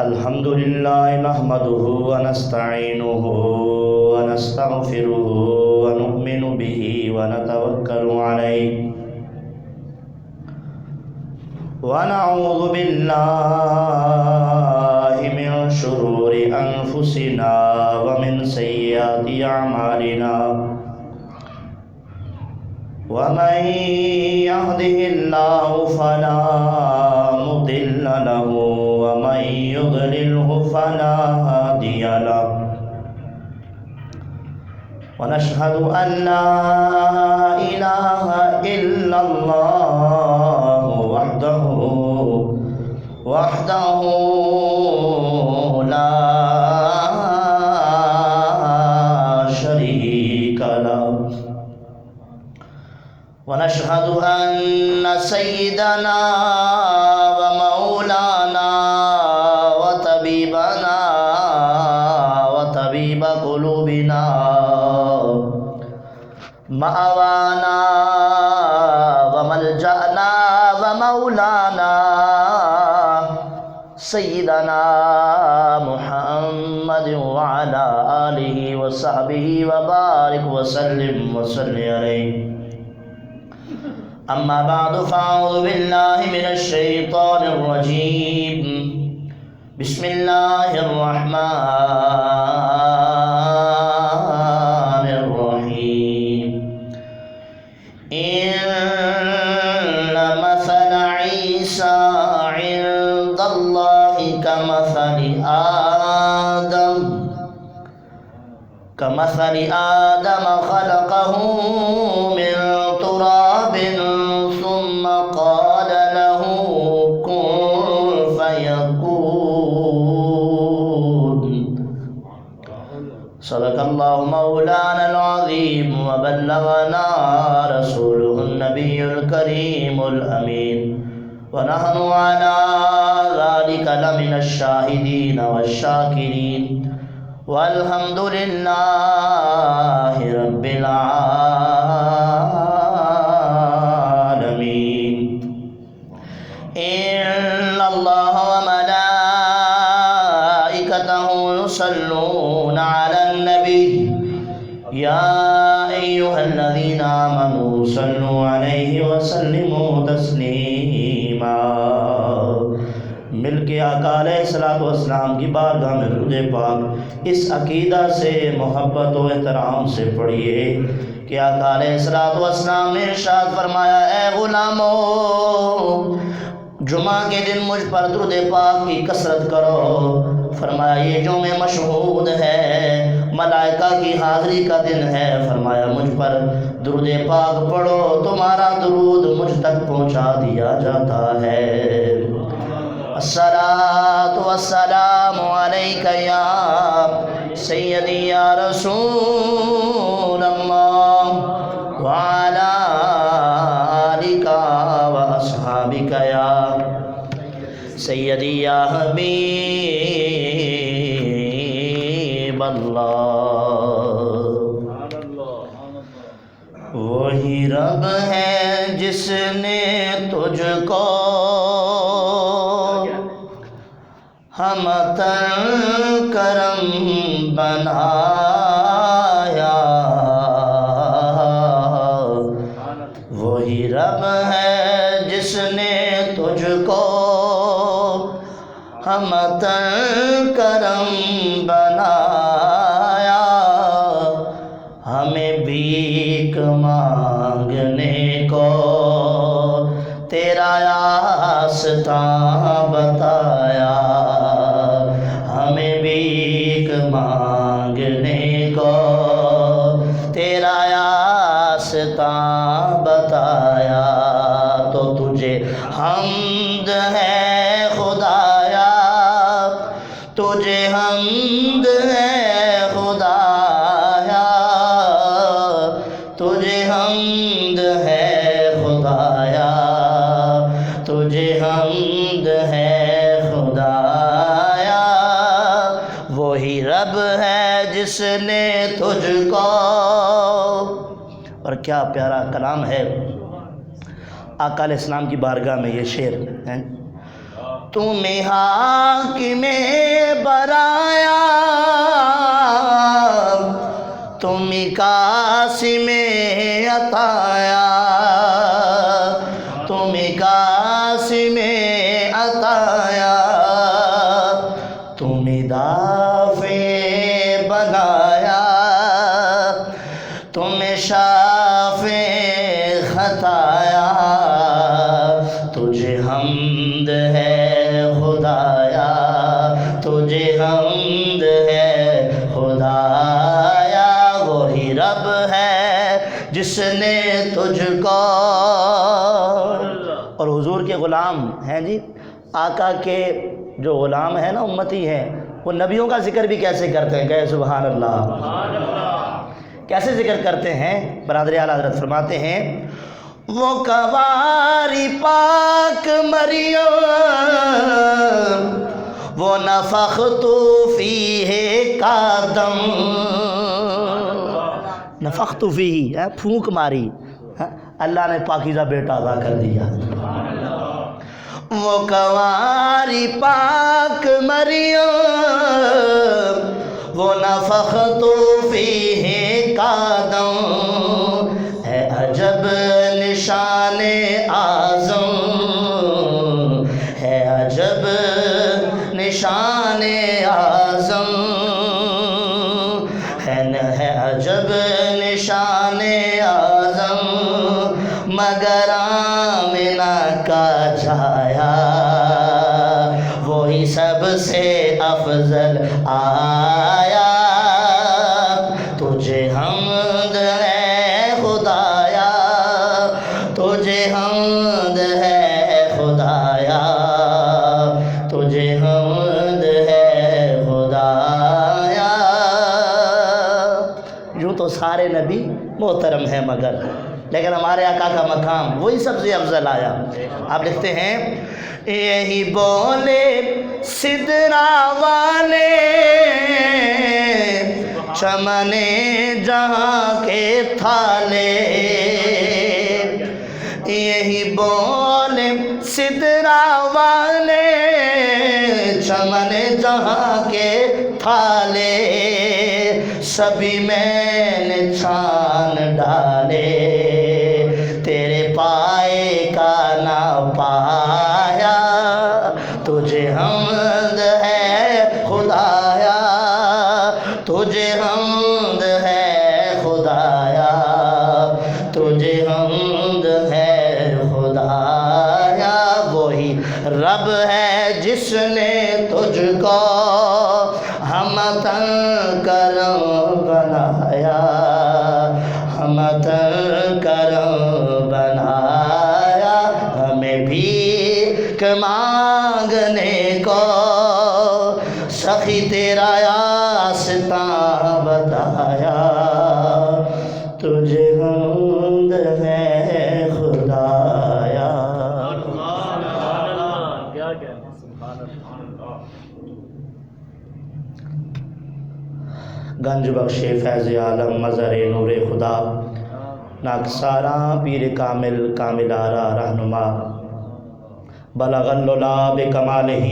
الحمد لله نحمده ونستعينه ونستغفره ونؤمن به ونتوكل عليه ونعوذ بالله من شرور أنفسنا ومن سيئات أعمالنا ومن يهده الله فلا مضل له ومن يضلله فلا هادي له ونشهد أن لا إله إلا الله وحده لا شريك له ونشهد أن سيدنا ومولانا وطبيبنا وطبيب قلوبنا مأوانا وملجأنا ومولانا سيدنا محمد وعلى آله وصحبه وبارك وسلم وصل عليه. أما بعد فأعوذ بالله من الشيطان الرجيم. بسم الله الرحمن الرحيم. إن مثل عيسى عند الله كمثل آدم خلقه من تراب ثم قال له كن فيكون. صدق الله مولانا العظيم وبلغنا رسوله النبي الكريم الأمين ونحن على ذلك لمن الشاهدين والشاكرين والحمد لله رب العالمين. إن الله وملائكته يصلون على النبي يا أيها الذين آمنوا صلوا عليه وسلموا تسليما. مل کے آقا علیہ الصلوۃ والسلام کی بارگاہ میں درود پاک اس عقیدہ سے محبت و احترام سے پڑھیے کہ آقا علیہ الصلوۃ والسلام نے ارشاد فرمایا اے غلامو جمعہ کے دن مجھ پر درود پاک کی کثرت کرو. فرمایا یہ یوم مشہود ہے ملائکہ کی حاضری کا دن ہے. فرمایا مجھ پر درود پاک پڑھو تمہارا درود مجھ تک پہنچا دیا جاتا ہے. الصلاۃ والسلام علیک یا سیدی یا رسول اللہ وعلی آلک واصحابک یا سیدی یا حبیب اللہ. وہی رب ہے جس نے تجھ کو ہمتن کرم بنایا. وہی رب ہے جس نے تجھ کو ہمتن کرم بنایا. ہمیں بھیک مانگنے کو تیرا راستہ بتایا. ہمیں بھیک مانگنے کو تیرا راستہ بتایا. تو تجھے حمد ہے خدایا تجھے حمد ہے خدایا تجھے حمد ہے خدایا تجھے حمد ہے خدایا. وہی رب ہے جس نے تجھ کو. اور کیا پیارا کلام ہے آقا علیہ السلام کی بارگاہ میں یہ شعر ہیں. تمہیں حاکم برایا، تمہیں قاسم عطایا، تمہیں قاسم عطایا، تمہیں دافع بنایا، تمہیں شافع خطایا، تجھے حمد ہے خدایا، تجھے حمد ہے خدایا، وہی رب ہے جس نے تجھ کو۔ اور حضور کے غلام ہیں جی، آقا کے جو غلام ہیں نا، امتی ہیں، وہ نبیوں کا ذکر بھی کیسے کرتے ہیں، کہ سبحان اللہ، کیسے ذکر کرتے ہیں؟ برادر اعلیٰ حضرت فرماتے ہیں وہ کواری پاک مریم، وہ نفخت فیہ کا دم، نفخت فیہ پھونک ماری، اللہ نے پاکیزہ بیٹا عطا کر دیا۔ وہ کواری پاک مریم، وہ نفخت فیہ کا دم، ہے عجب نشان اعظم، ہے عجب نشان اعظم، ہے عجب نشان اعظم، مگر آمنہ کا جایا، وہی سب سے افضل آیا، تجھے حمد ہے خدایا، تجھے حمد ہے خدایا، تجھے حمد ہے خدایا۔ یوں تو سارے نبی محترم ہیں، مگر لیکن ہمارے آقا کا مقام وہی سب سے افضل آیا۔ آپ لکھتے ہیں یہی بولے سدرا والے، چمن جہاں کے تھالے، یہی بولے سدرا والے، چمن جہاں کے تھالے، سبھی میں نے چھان ڈالے، تیرے پائے کا نہ پایا، تجھے حمد ہے خدایا، تجھے حمد ہے خدایا، تجھے حمد ہے خدایا، وہی رب ہے جس نے تجھ کو ہمتن کرم بنایا، ہمتن کرم بنایا، ہمیں بھیک مانگنے کو سخی تیرا آستاں بتایا، تجھے حمد ہے خدایا۔ گنج بخش فیض عالم مظہر نور خدا، ناکساراں پیر کامل کامل آرا رہنما، بلغ العلا بکمالہ،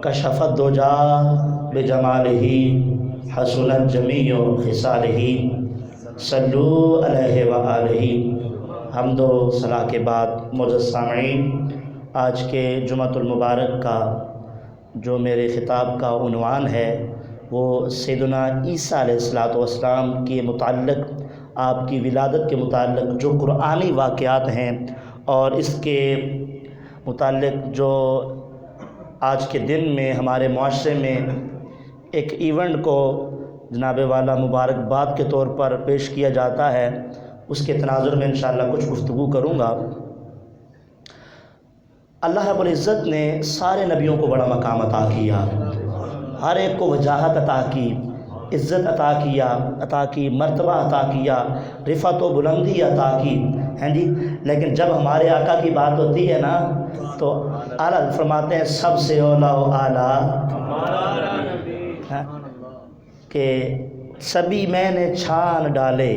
کشف الدجا بجمالہ، حسنت جمیع خصالہ، صلو علیہ وآلہ۔ حمد و ثنا کے بعد معزز سامعین، آج کے جمعۃ المبارک کا جو میرے خطاب کا عنوان ہے وہ سیدنا عیسیٰ علیہ السلام کے متعلق، آپ کی ولادت کے متعلق جو قرآنی واقعات ہیں، اور اس کے متعلق جو آج کے دن میں ہمارے معاشرے میں ایک ایونٹ کو جناب والا مبارکباد کے طور پر پیش کیا جاتا ہے، اس کے تناظر میں انشاءاللہ کچھ گفتگو کروں گا۔ اللہ رب العزت نے سارے نبیوں کو بڑا مقام عطا کیا، ہر ایک کو وجاہت عطا کی، عزت عطا کی، مرتبہ عطا کیا، رفعت و بلندی عطا کی، ہیں جی۔ لیکن جب ہمارے آقا کی بات ہوتی ہے نا تو اعلیٰ فرماتے ہیں سب سے اولیٰ و اعلیٰ کہ سبھی میں نے چھان ڈالے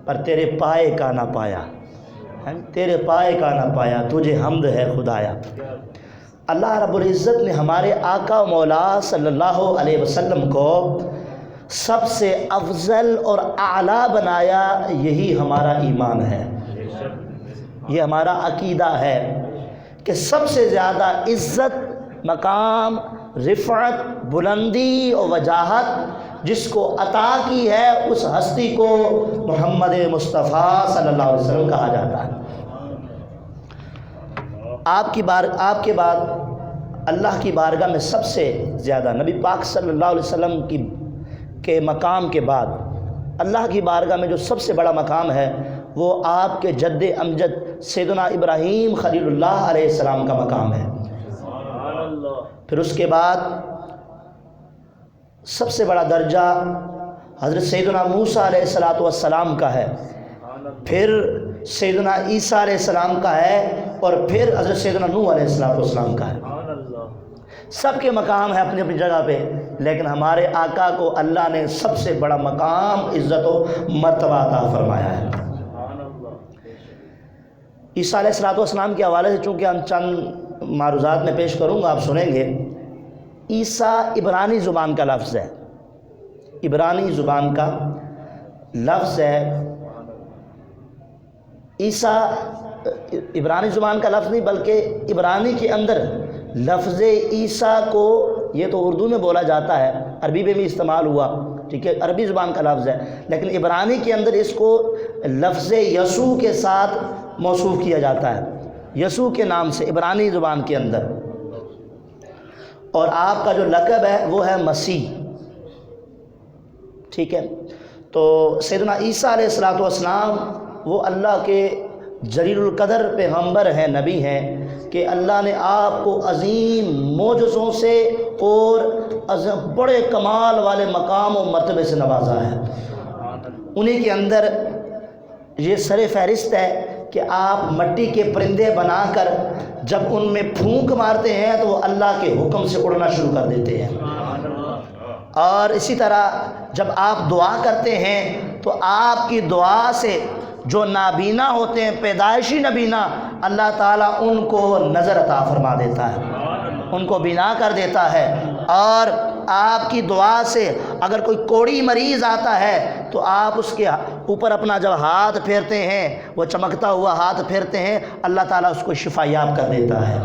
پر تیرے پائے کا نہ پایا، تیرے پائے کا نہ پایا، تجھے حمد ہے خدایا۔ اللہ رب العزت نے ہمارے آقا و مولا صلی اللہ علیہ وسلم کو سب سے افضل اور اعلیٰ بنایا، یہی ہمارا ایمان ہے، یہ ہمارا عقیدہ ہے کہ سب سے زیادہ عزت، مقام، رفعت، بلندی اور وجاہت جس کو عطا کی ہے اس ہستی کو محمد مصطفیٰ صلی اللہ علیہ وسلم کہا جاتا ہے۔ آپ کے بعد اللہ کی بارگاہ میں سب سے زیادہ نبی پاک صلی اللہ علیہ وسلم کے مقام کے بعد اللہ کی بارگاہ میں جو سب سے بڑا مقام ہے وہ آپ کے جد امجد سیدنا ابراہیم خلیل اللہ علیہ السلام کا مقام ہے۔ پھر اس کے بعد سب سے بڑا درجہ حضرت سیدنا موسیٰ علیہ السلام کا ہے، پھر سیدنا عیسیٰ علیہ السلام کا ہے، اور پھر حضرت سیدنا نوح علیہ السلام کا ہے۔ سب کے مقام ہے اپنی اپنی جگہ پہ، لیکن ہمارے آقا کو اللہ نے سب سے بڑا مقام، عزت و مرتبہ عطا فرمایا ہے۔ عیسیٰ علیہ السلام کے حوالے سے چونکہ ہم چند معروضات میں پیش کروں گا، آپ سنیں گے۔ عیسیٰ عبرانی زبان کا لفظ ہے، عبرانی زبان کا لفظ ہے۔ عیسیٰ عبرانی زبان کا لفظ نہیں بلکہ عبرانی کے اندر لفظ عیسیٰ کو، یہ تو اردو میں بولا جاتا ہے، عربی میں بھی استعمال ہوا، ٹھیک ہے، عربی زبان کا لفظ ہے، لیکن عبرانی کے اندر اس کو لفظ یسوع کے ساتھ موصوف کیا جاتا ہے، یسوع کے نام سے عبرانی زبان کے اندر۔ اور آپ کا جو لقب ہے وہ ہے مسیح، ٹھیک ہے۔ تو سیدنا عیسیٰ علیہ السلام وہ اللہ کے جلیل القدر پیغمبر ہیں، نبی ہیں، کہ اللہ نے آپ کو عظیم معجزوں سے اور بڑے کمال والے مقام و مرتبے سے نوازا ہے۔ انہی کے اندر یہ سر فہرست ہے کہ آپ مٹی کے پرندے بنا کر جب ان میں پھونک مارتے ہیں تو وہ اللہ کے حکم سے اڑنا شروع کر دیتے ہیں، اور اسی طرح جب آپ دعا کرتے ہیں تو آپ کی دعا سے جو نابینا ہوتے ہیں، پیدائشی نابینا، اللہ تعالیٰ ان کو نظر عطا فرما دیتا ہے، ان کو بینا کر دیتا ہے۔ اور آپ کی دعا سے اگر کوئی کوڑی مریض آتا ہے تو آپ اس کے اوپر اپنا جب ہاتھ پھیرتے ہیں، وہ چمکتا ہوا ہاتھ پھیرتے ہیں، اللہ تعالیٰ اس کو شفا یاب کر دیتا ہے۔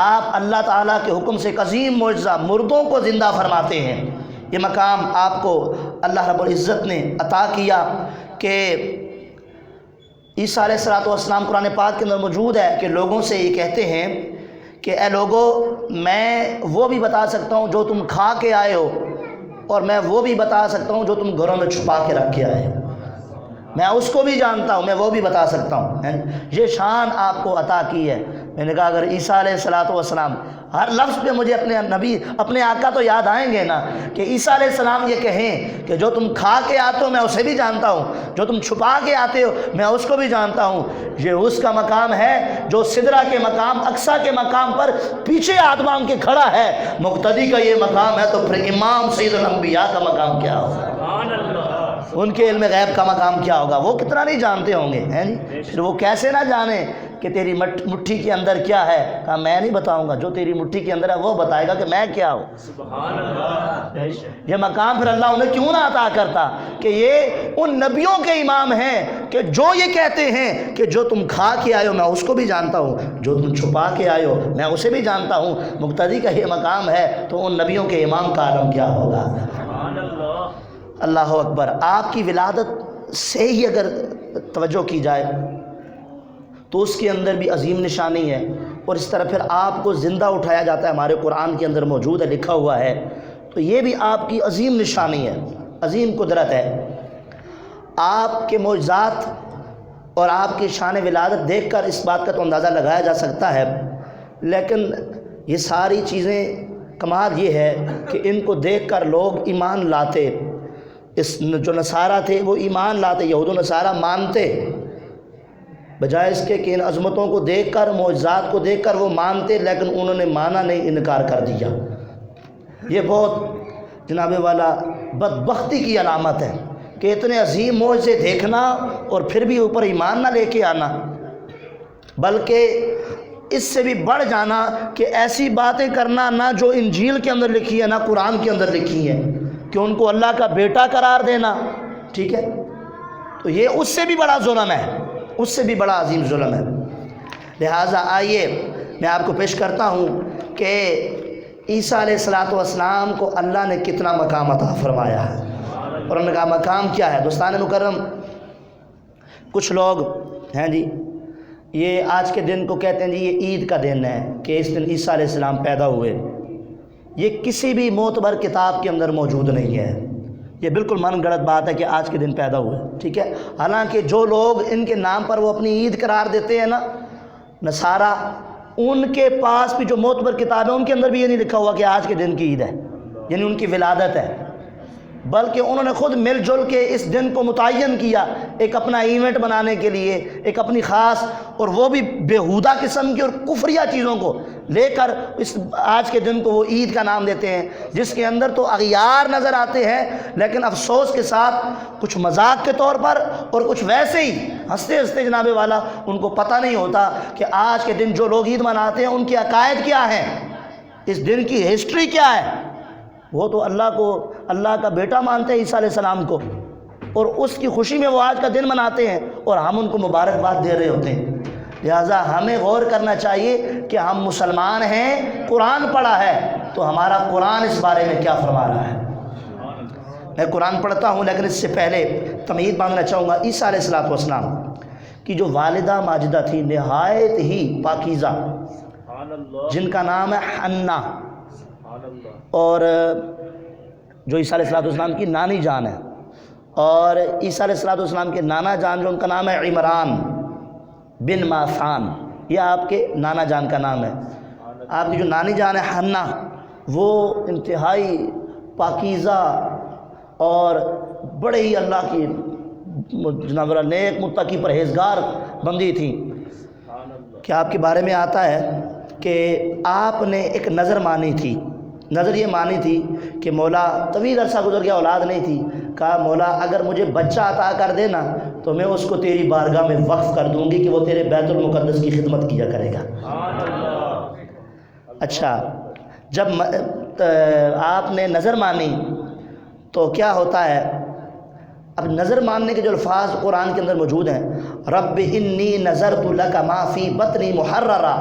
آپ اللہ تعالیٰ کے حکم سے ایک عظیم معجزہ، مردوں کو زندہ فرماتے ہیں۔ یہ مقام آپ کو اللہ رب العزت نے عطا کیا کہ عیسیٰ علیہ السلام قرآن پاک کے اندر موجود ہے کہ لوگوں سے یہ کہتے ہیں کہ اے لوگو، میں وہ بھی بتا سکتا ہوں جو تم کھا کے آئے ہو، اور میں وہ بھی بتا سکتا ہوں جو تم گھروں میں چھپا کے رکھ کے آئے ہو، میں اس کو بھی جانتا ہوں، میں وہ بھی بتا سکتا ہوں۔ یہ شان آپ کو عطا کی ہے۔ میں نے کہا اگر عیسیٰ علیہ السلام ہر لفظ پہ مجھے اپنے نبی، اپنے آقا تو یاد آئیں گے نا، کہ عیسیٰ علیہ السلام یہ کہیں کہ جو تم کھا کے آتے ہو میں اسے بھی جانتا ہوں، جو تم چھپا کے آتے ہو میں اس کو بھی جانتا ہوں۔ یہ اس کا مقام ہے جو سدرہ کے مقام، اقصیٰ کے مقام پر پیچھے ہاتھ مانگ کے کھڑا ہے۔ مقتدی کا یہ مقام ہے تو پھر امام سید الانبیاء کا مقام کیا ہوگا؟ ان کے علم غیب کا مقام کیا ہوگا؟ وہ کتنا نہیں جانتے ہوں گے، ہیں جی؟ پھر وہ کیسے نہ جانیں کہ تیری مٹھی کے اندر کیا ہے؟ کہا میں نہیں بتاؤں گا، جو تیری مٹھی کے اندر ہے وہ بتائے گا کہ میں کیا ہوں۔ سبحان اللہ۔ یہ مقام پھر اللہ انہیں کیوں نہ عطا کرتا کہ یہ ان نبیوں کے امام ہیں کہ جو یہ کہتے ہیں کہ جو تم کھا کے آئے ہو میں اس کو بھی جانتا ہوں، جو تم چھپا کے آئے ہو میں اسے بھی جانتا ہوں۔ مقتدی کا یہ مقام ہے تو ان نبیوں کے امام کا عالم کیا ہوگا؟ اللہ اکبر۔ آپ کی ولادت سے ہی اگر توجہ کی جائے تو اس کے اندر بھی عظیم نشانی ہے، اور اس طرح پھر آپ کو زندہ اٹھایا جاتا ہے، ہمارے قرآن کے اندر موجود ہے، لکھا ہوا ہے، تو یہ بھی آپ کی عظیم نشانی ہے، عظیم قدرت ہے۔ آپ کے معجزات اور آپ کی شان ولادت دیکھ کر اس بات کا تو اندازہ لگایا جا سکتا ہے، لیکن یہ ساری چیزیں کمال یہ ہے کہ ان کو دیکھ کر لوگ ایمان لاتے۔ جو نصارہ تھے وہ ایمان لاتے، یہود و نصارہ مانتے، بجائے اس کے کہ ان عظمتوں کو دیکھ کر، معجزات کو دیکھ کر وہ مانتے، لیکن انہوں نے مانا نہیں، انکار کر دیا۔ یہ بہت جناب والا بدبختی کی علامت ہے کہ اتنے عظیم معجزے دیکھنا اور پھر بھی اوپر ایمان نہ لے کے آنا، بلکہ اس سے بھی بڑھ جانا کہ ایسی باتیں کرنا نہ جو انجیل کے اندر لکھی ہے نہ قرآن کے اندر لکھی ہے، کہ ان کو اللہ کا بیٹا قرار دینا، ٹھیک ہے، تو یہ اس سے بھی بڑا ظلم ہے، اس سے بھی بڑا عظیم ظلم ہے۔ لہٰذا آئیے میں آپ کو پیش کرتا ہوں کہ عیسیٰ علیہ الصلوۃ والسلام کو اللہ نے کتنا مقام عطا فرمایا ہے، اور ان کا مقام کیا ہے۔ دوستان مکرم، کچھ لوگ ہیں جی یہ آج کے دن کو کہتے ہیں جی یہ عید کا دن ہے کہ اس دن عیسیٰ علیہ السلام پیدا ہوئے، یہ کسی بھی معتبر کتاب کے اندر موجود نہیں ہے، یہ بالکل من گڑت بات ہے کہ آج کے دن پیدا ہوئے، ٹھیک ہے۔ حالانکہ جو لوگ ان کے نام پر وہ اپنی عید قرار دیتے ہیں نا، نصارہ، ان کے پاس بھی جو معتبر کتاب ہے ان کے اندر بھی یہ نہیں لکھا ہوا کہ آج کے دن کی عید ہے، یعنی ان کی ولادت ہے، بلکہ انہوں نے خود مل جل کے اس دن کو متعین کیا ایک اپنا ایونٹ بنانے کے لیے، ایک اپنی خاص، اور وہ بھی بیہودہ قسم کی اور کفریہ چیزوں کو لے کر اس آج کے دن کو وہ عید کا نام دیتے ہیں، جس کے اندر تو اغیار نظر آتے ہیں، لیکن افسوس کے ساتھ کچھ مذاق کے طور پر اور کچھ ویسے ہی ہنستے ہنستے جناب والا، ان کو پتہ نہیں ہوتا کہ آج کے دن جو لوگ عید مناتے ہیں ان کے عقائد کیا ہیں، اس دن کی ہسٹری کیا ہے۔ وہ تو اللہ کا بیٹا مانتے ہیں عیسیٰ علیہ السلام کو، اور اس کی خوشی میں وہ آج کا دن مناتے ہیں، اور ہم ان کو مبارکباد دے رہے ہوتے ہیں۔ لہٰذا ہمیں غور کرنا چاہیے کہ ہم مسلمان ہیں، قرآن پڑھا ہے، تو ہمارا قرآن اس بارے میں کیا فرما رہا ہے۔ میں قرآن پڑھتا ہوں، لیکن اس سے پہلے تمہید مانگنا چاہوں گا۔ عیسیٰ علیہ السلام کی جو والدہ ماجدہ تھی نہایت ہی پاکیزہ، جن کا نام ہے حنا، اور جو عیسیٰ علیہ السلام کی نانی جان ہے، اور عیسیٰ علیہ السلام کے نانا جان جو ان کا نام ہے عمران بن ماسان، یہ آپ کے نانا جان کا نام ہے۔ آپ کی جو نانی جان ہے حنا، وہ انتہائی پاکیزہ اور بڑے ہی اللہ کی جناب نیک متقی پرہیزگار بندی تھی، کہ آپ کے بارے میں آتا ہے کہ آپ نے ایک نظر مانی تھی۔ نظر یہ مانی تھی کہ مولا، طویل عرصہ گزر گیا، اولاد نہیں تھی، کہا مولا اگر مجھے بچہ عطا کر دینا تو میں اس کو تیری بارگاہ میں وقف کر دوں گی کہ وہ تیرے بیت المقدس کی خدمت کیا کرے گا۔ اچھا، جب آپ نے نظر مانی تو کیا ہوتا ہے، اب نظر ماننے کے جو الفاظ قرآن کے اندر موجود ہیں، رب انی نظرت لک ما فی بطنی محررا،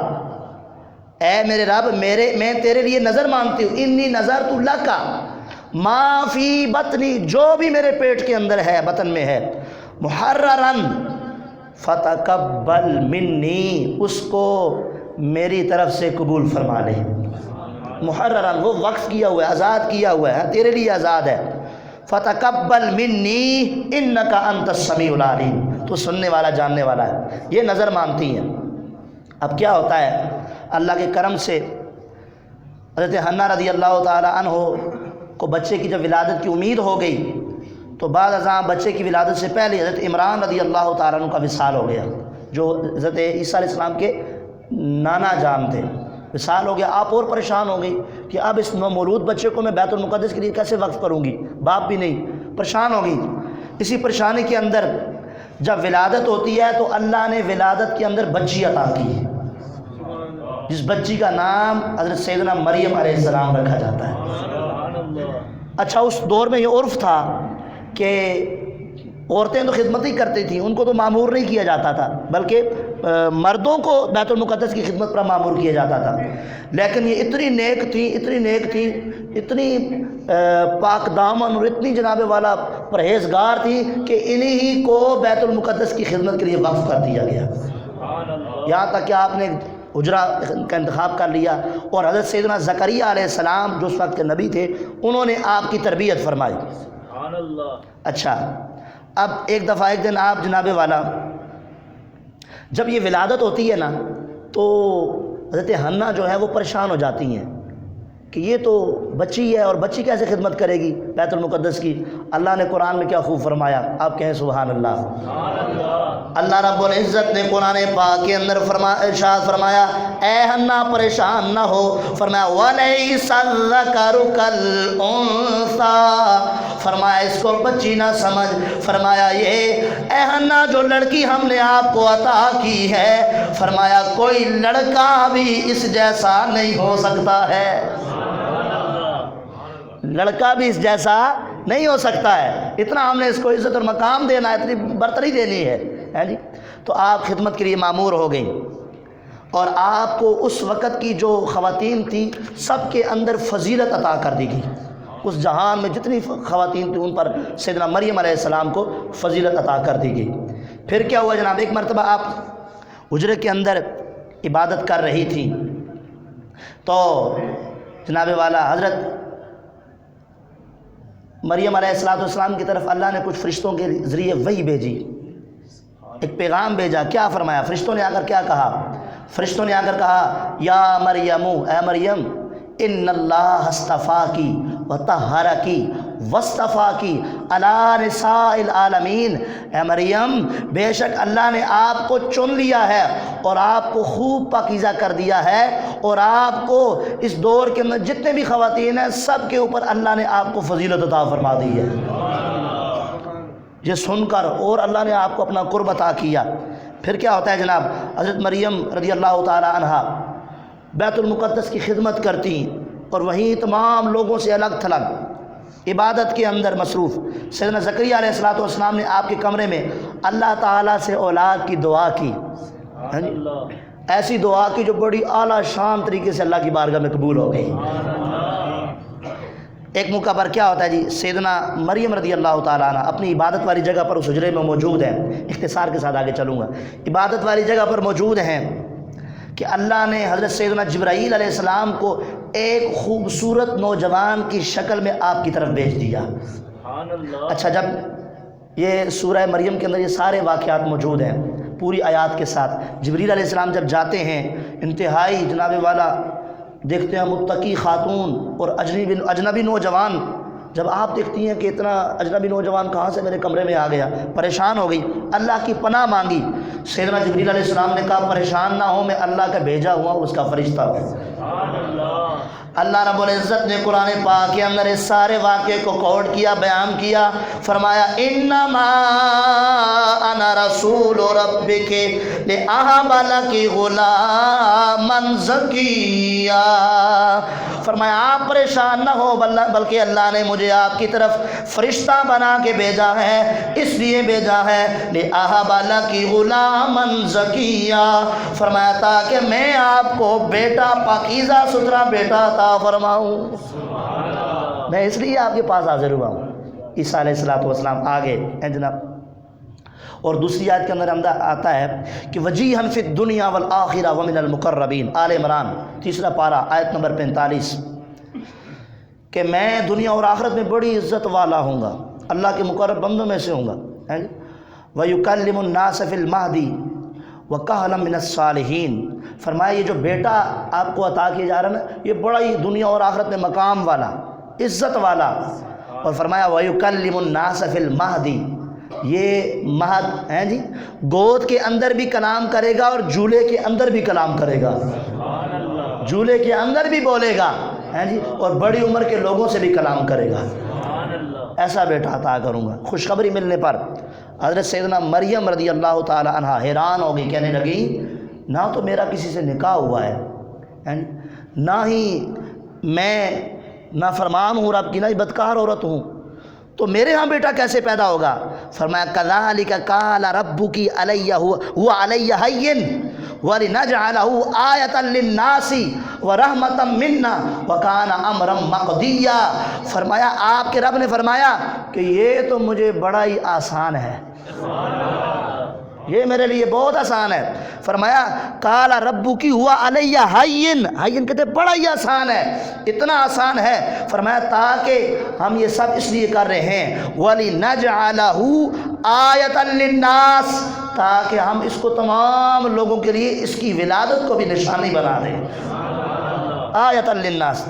اے میرے رب، میں تیرے لیے نظر مانتی ہوں، انی نظرت لک ما فی بطنی، جو بھی میرے پیٹ کے اندر ہے، بطن میں ہے، محررن فتقبل منی، اس کو میری طرف سے قبول فرما لے۔ محررن وہ وقف کیا ہوا ہے، آزاد کیا ہوا ہے، تیرے لیے آزاد ہے۔ فتقبل منی انک انت السمیع العلیم، تو سننے والا جاننے والا ہے۔ یہ نظر مانتی ہیں۔ اب کیا ہوتا ہے، اللہ کے کرم سے حضرت حنا رضی اللہ تعالی عنہ کو بچے کی جب ولادت کی امید ہو گئی، تو بعد ازاں بچے کی ولادت سے پہلے حضرت عمران رضی اللہ تعالیٰ عنہ کا وصال ہو گیا، جو حضرت عیسیٰ علیہ السلام کے نانا جان تھے۔ وصال ہو گیا، آپ اور پریشان ہو گئی کہ اب اس نومولود بچے کو میں بیت المقدس کے لیے کیسے وقف کروں گی، باپ بھی نہیں، پریشان ہو گئی۔ اسی پریشانی کے اندر جب ولادت ہوتی ہے تو اللہ نے ولادت کے اندر بچی عطا کی، جس بچی کا نام حضرت سیدنا مریم علیہ السلام رکھا جاتا ہے۔ اچھا، اس دور میں یہ عرف تھا کہ عورتیں تو خدمت ہی کرتی تھیں، ان کو تو معمور نہیں کیا جاتا تھا، بلکہ مردوں کو بیت المقدس کی خدمت پر معمور کیا جاتا تھا۔ لیکن یہ اتنی نیک تھی، اتنی پاک دامن اور اتنی جناب والا پرہیزگار تھی کہ انہی ہی کو بیت المقدس کی خدمت کے لیے وقف کر دیا گیا، یہاں تک کہ آپ نے حجرہ کا انتخاب کر لیا، اور حضرت سیدنا زکریہ علیہ السلام جو اس وقت کے نبی تھے، انہوں نے آپ کی تربیت فرمائی۔ اچھا، اب ایک دفعہ ایک دن آپ جناب والا جب یہ ولادت ہوتی ہے نا، تو حضرت حنا جو ہے وہ پریشان ہو جاتی ہیں کہ یہ تو بچی ہے اور بچی کیسے خدمت کرے گی بیت المقدس کی۔ اللہ نے قرآن میں کیا خوب فرمایا، آپ کہیں سبحان اللہ۔ اللہ رب العزت نے قرآن پاک کے اندر ارشاد فرمایا، اے ہنا پریشان نہ ہو، فرمایا وَلَيْسَ الذَّكَرُ كَالْأُنثَىٰ، فرمایا اس کو بچی نہ سمجھ، فرمایا یہ اے ہنا جو لڑکی ہم نے آپ کو عطا کی ہے، فرمایا کوئی لڑکا بھی اس جیسا نہیں ہو سکتا ہے، لڑکا بھی اس جیسا نہیں ہو سکتا ہے، اتنا ہم نے اس کو عزت اور مقام دینا ہے، اتنی برتری دینی ہے جی۔ تو آپ خدمت کے لیے مامور ہو گئیں، اور آپ کو اس وقت کی جو خواتین تھیں سب کے اندر فضیلت عطا کر دی گئی، اس جہان میں جتنی خواتین تھیں ان پر سیدنا مریم علیہ السلام کو فضیلت عطا کر دی گئی۔ پھر کیا ہوا جناب، ایک مرتبہ آپ حجرے کے اندر عبادت کر رہی تھیں تو جناب والا حضرت مریم علیہ السلام کی طرف اللہ نے کچھ فرشتوں کے ذریعے وحی بھیجی، ایک پیغام بھیجا۔ کیا فرمایا؟ فرشتوں نے آ کر کیا کہا؟ فرشتوں نے آ کر کہا یا مریم، اے مریم، ان اللہ اصطفاکی وطہرکی واصطفاکی علی نساء العالمین، اے مریم بے شک اللہ نے آپ کو چن لیا ہے اور آپ کو خوب پاکیزہ کر دیا ہے، اور آپ کو اس دور کے اندر جتنے بھی خواتین ہیں سب کے اوپر اللہ نے آپ کو فضیلت عطا فرما دی ہے۔ یہ سن کر اور اللہ نے آپ کو اپنا قرب عطا کیا۔ پھر کیا ہوتا ہے جناب، حضرت مریم رضی اللہ تعالی عنہ بیت المقدس کی خدمت کرتی اور وہیں تمام لوگوں سے الگ تھلگ عبادت کے اندر مصروف۔ سیدنا زکریا علیہ السلام نے آپ کے کمرے میں اللہ تعالیٰ سے اولاد کی دعا کی، ایسی دعا کی جو بڑی اعلیٰ شان طریقے سے اللہ کی بارگاہ میں قبول ہو گئی۔ ایک موقع پر کیا ہوتا ہے جی، سیدنا مریم رضی اللہ تعالیٰ عنہ اپنی عبادت والی جگہ پر اس حجرے میں موجود ہیں، اختصار کے ساتھ آگے چلوں گا، عبادت والی جگہ پر موجود ہیں کہ اللہ نے حضرت سیدنا جبرائیل علیہ السلام کو ایک خوبصورت نوجوان کی شکل میں آپ کی طرف بھیج دیا۔ اچھا، جب یہ سورہ مریم کے اندر یہ سارے واقعات موجود ہیں پوری آیات کے ساتھ، جبرائیل علیہ السلام جب جاتے ہیں انتہائی جناب والا دیکھتے ہیں متقی خاتون اور اجنبی نوجوان، جب آپ دیکھتی ہیں کہ اتنا اجنبی نوجوان کہاں سے میرے کمرے میں آ گیا، پریشان ہو گئی، اللہ کی پناہ مانگی۔ سیدنا جبرائیل علیہ السلام نے کہا پریشان نہ ہو، میں اللہ کا بھیجا ہوا اس کا فرشتہ ہوں۔ اللہ رب العزت نے قرآن پاک کے اندر اس سارے واقعے کو کوٹ کیا، بیان کیا، فرمایا انما انا رسول ربک لأہب لک غلاما زکیا، فرمایا آپ پریشان نہ ہو، بلکہ اللہ نے مجھے آپ کی طرف فرشتہ بنا کے بھیجا ہے، اس لیے بھیجا ہے لأہب لک غلاما زکیا، فرمایا تاکہ میں آپ کو بیٹا پاکیزہ ستھرا بیٹا عطا فرماؤں، میں اس لیے آپ کے پاس حاضر ہوا ہوں۔ عیسیٰ علیہ السلام آگے ہیں جناب، اور دوسری آیت کے اندر آتا ہے کہ وجیہاً فی الدنیا والآخرہ ومن المقربین، آل عمران تیسرا پارہ آیت نمبر 45، کہ میں دنیا اور آخرت میں بڑی عزت والا ہوں گا، اللہ کے مقرب بندوں میں سے ہوں گا۔ وَيُكَلِّمُ النَّاسَ فِي الْمَهْدِ وَكَهْلًا مِنَ الصَّالِحِينَ، فرمایا یہ جو بیٹا آپ کو عطا کیا جا رہا ہے نا، یہ بڑا ہی دنیا اور آخرت میں مقام والا، عزت والا، اور فرمایا وَيُكَلِّمُ النَّاسَ فِي الْمَهْدِ، یہ مہد ہیں جی، گود کے اندر بھی کلام کرے گا اور جھولے کے اندر بھی کلام کرے گا، جھولے کے اندر بھی بولے گا ہیں جی، اور بڑی عمر کے لوگوں سے بھی کلام کرے گا، ایسا بیٹا عطا کروں گا۔ خوشخبری ملنے پر حضرت سیدنا مریم رضی اللہ تعالی عنہ حیران ہو گئی، کہنے لگی نہ تو میرا کسی سے نکاح ہوا ہے، نہ ہی میں نافرمان ہوں رب کی، نہ ہی بدکار عورت ہوں، تو میرے ہاں بیٹا کیسے پیدا ہوگا؟ فرمایا کذالک قال ربک علی هو علی هین ولنجعلہ آیۃ للناس ورحمۃ منا وکان امرا مقضیا، فرمایا آپ کے رب نے فرمایا کہ یہ تو مجھے بڑا ہی آسان ہے، یہ میرے لیے بہت آسان ہے۔ فرمایا قال ربک هو علی ہین، ہین کہتے بڑا ہی آسان ہے، اتنا آسان ہے، فرمایا تاکہ ہم یہ سب اس لیے کر رہے ہیں وَلِنَجْعَلَهُ آیَةً لِلنَّاسِ، تاکہ ہم اس کو تمام لوگوں کے لیے اس کی ولادت کو بھی نشانی بنا دیں، آیَةً لِلنَّاسِ،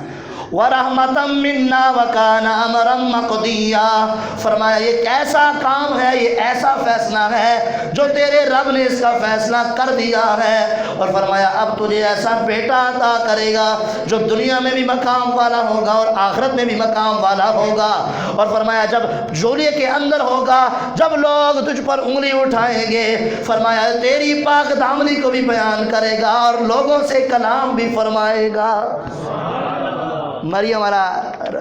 وَرَحْمَةً مِنَّا وَكَانَ أَمْرًا مَقْضِيًّا، فرمایا یہ کیسا کام ہے، یہ ایسا فیصلہ ہے جو تیرے رب نے اس کا فیصلہ کر دیا ہے، اور فرمایا اب تجھے ایسا بیٹا عطا کرے گا جو دنیا میں بھی مقام والا ہوگا اور آخرت میں بھی مقام والا ہوگا، اور فرمایا جب جھولے کے اندر ہوگا، جب لوگ تجھ پر انگلی اٹھائیں گے، فرمایا تیری پاک دامنی کو بھی بیان کرے گا اور لوگوں سے کلام بھی فرمائے گا۔ مریم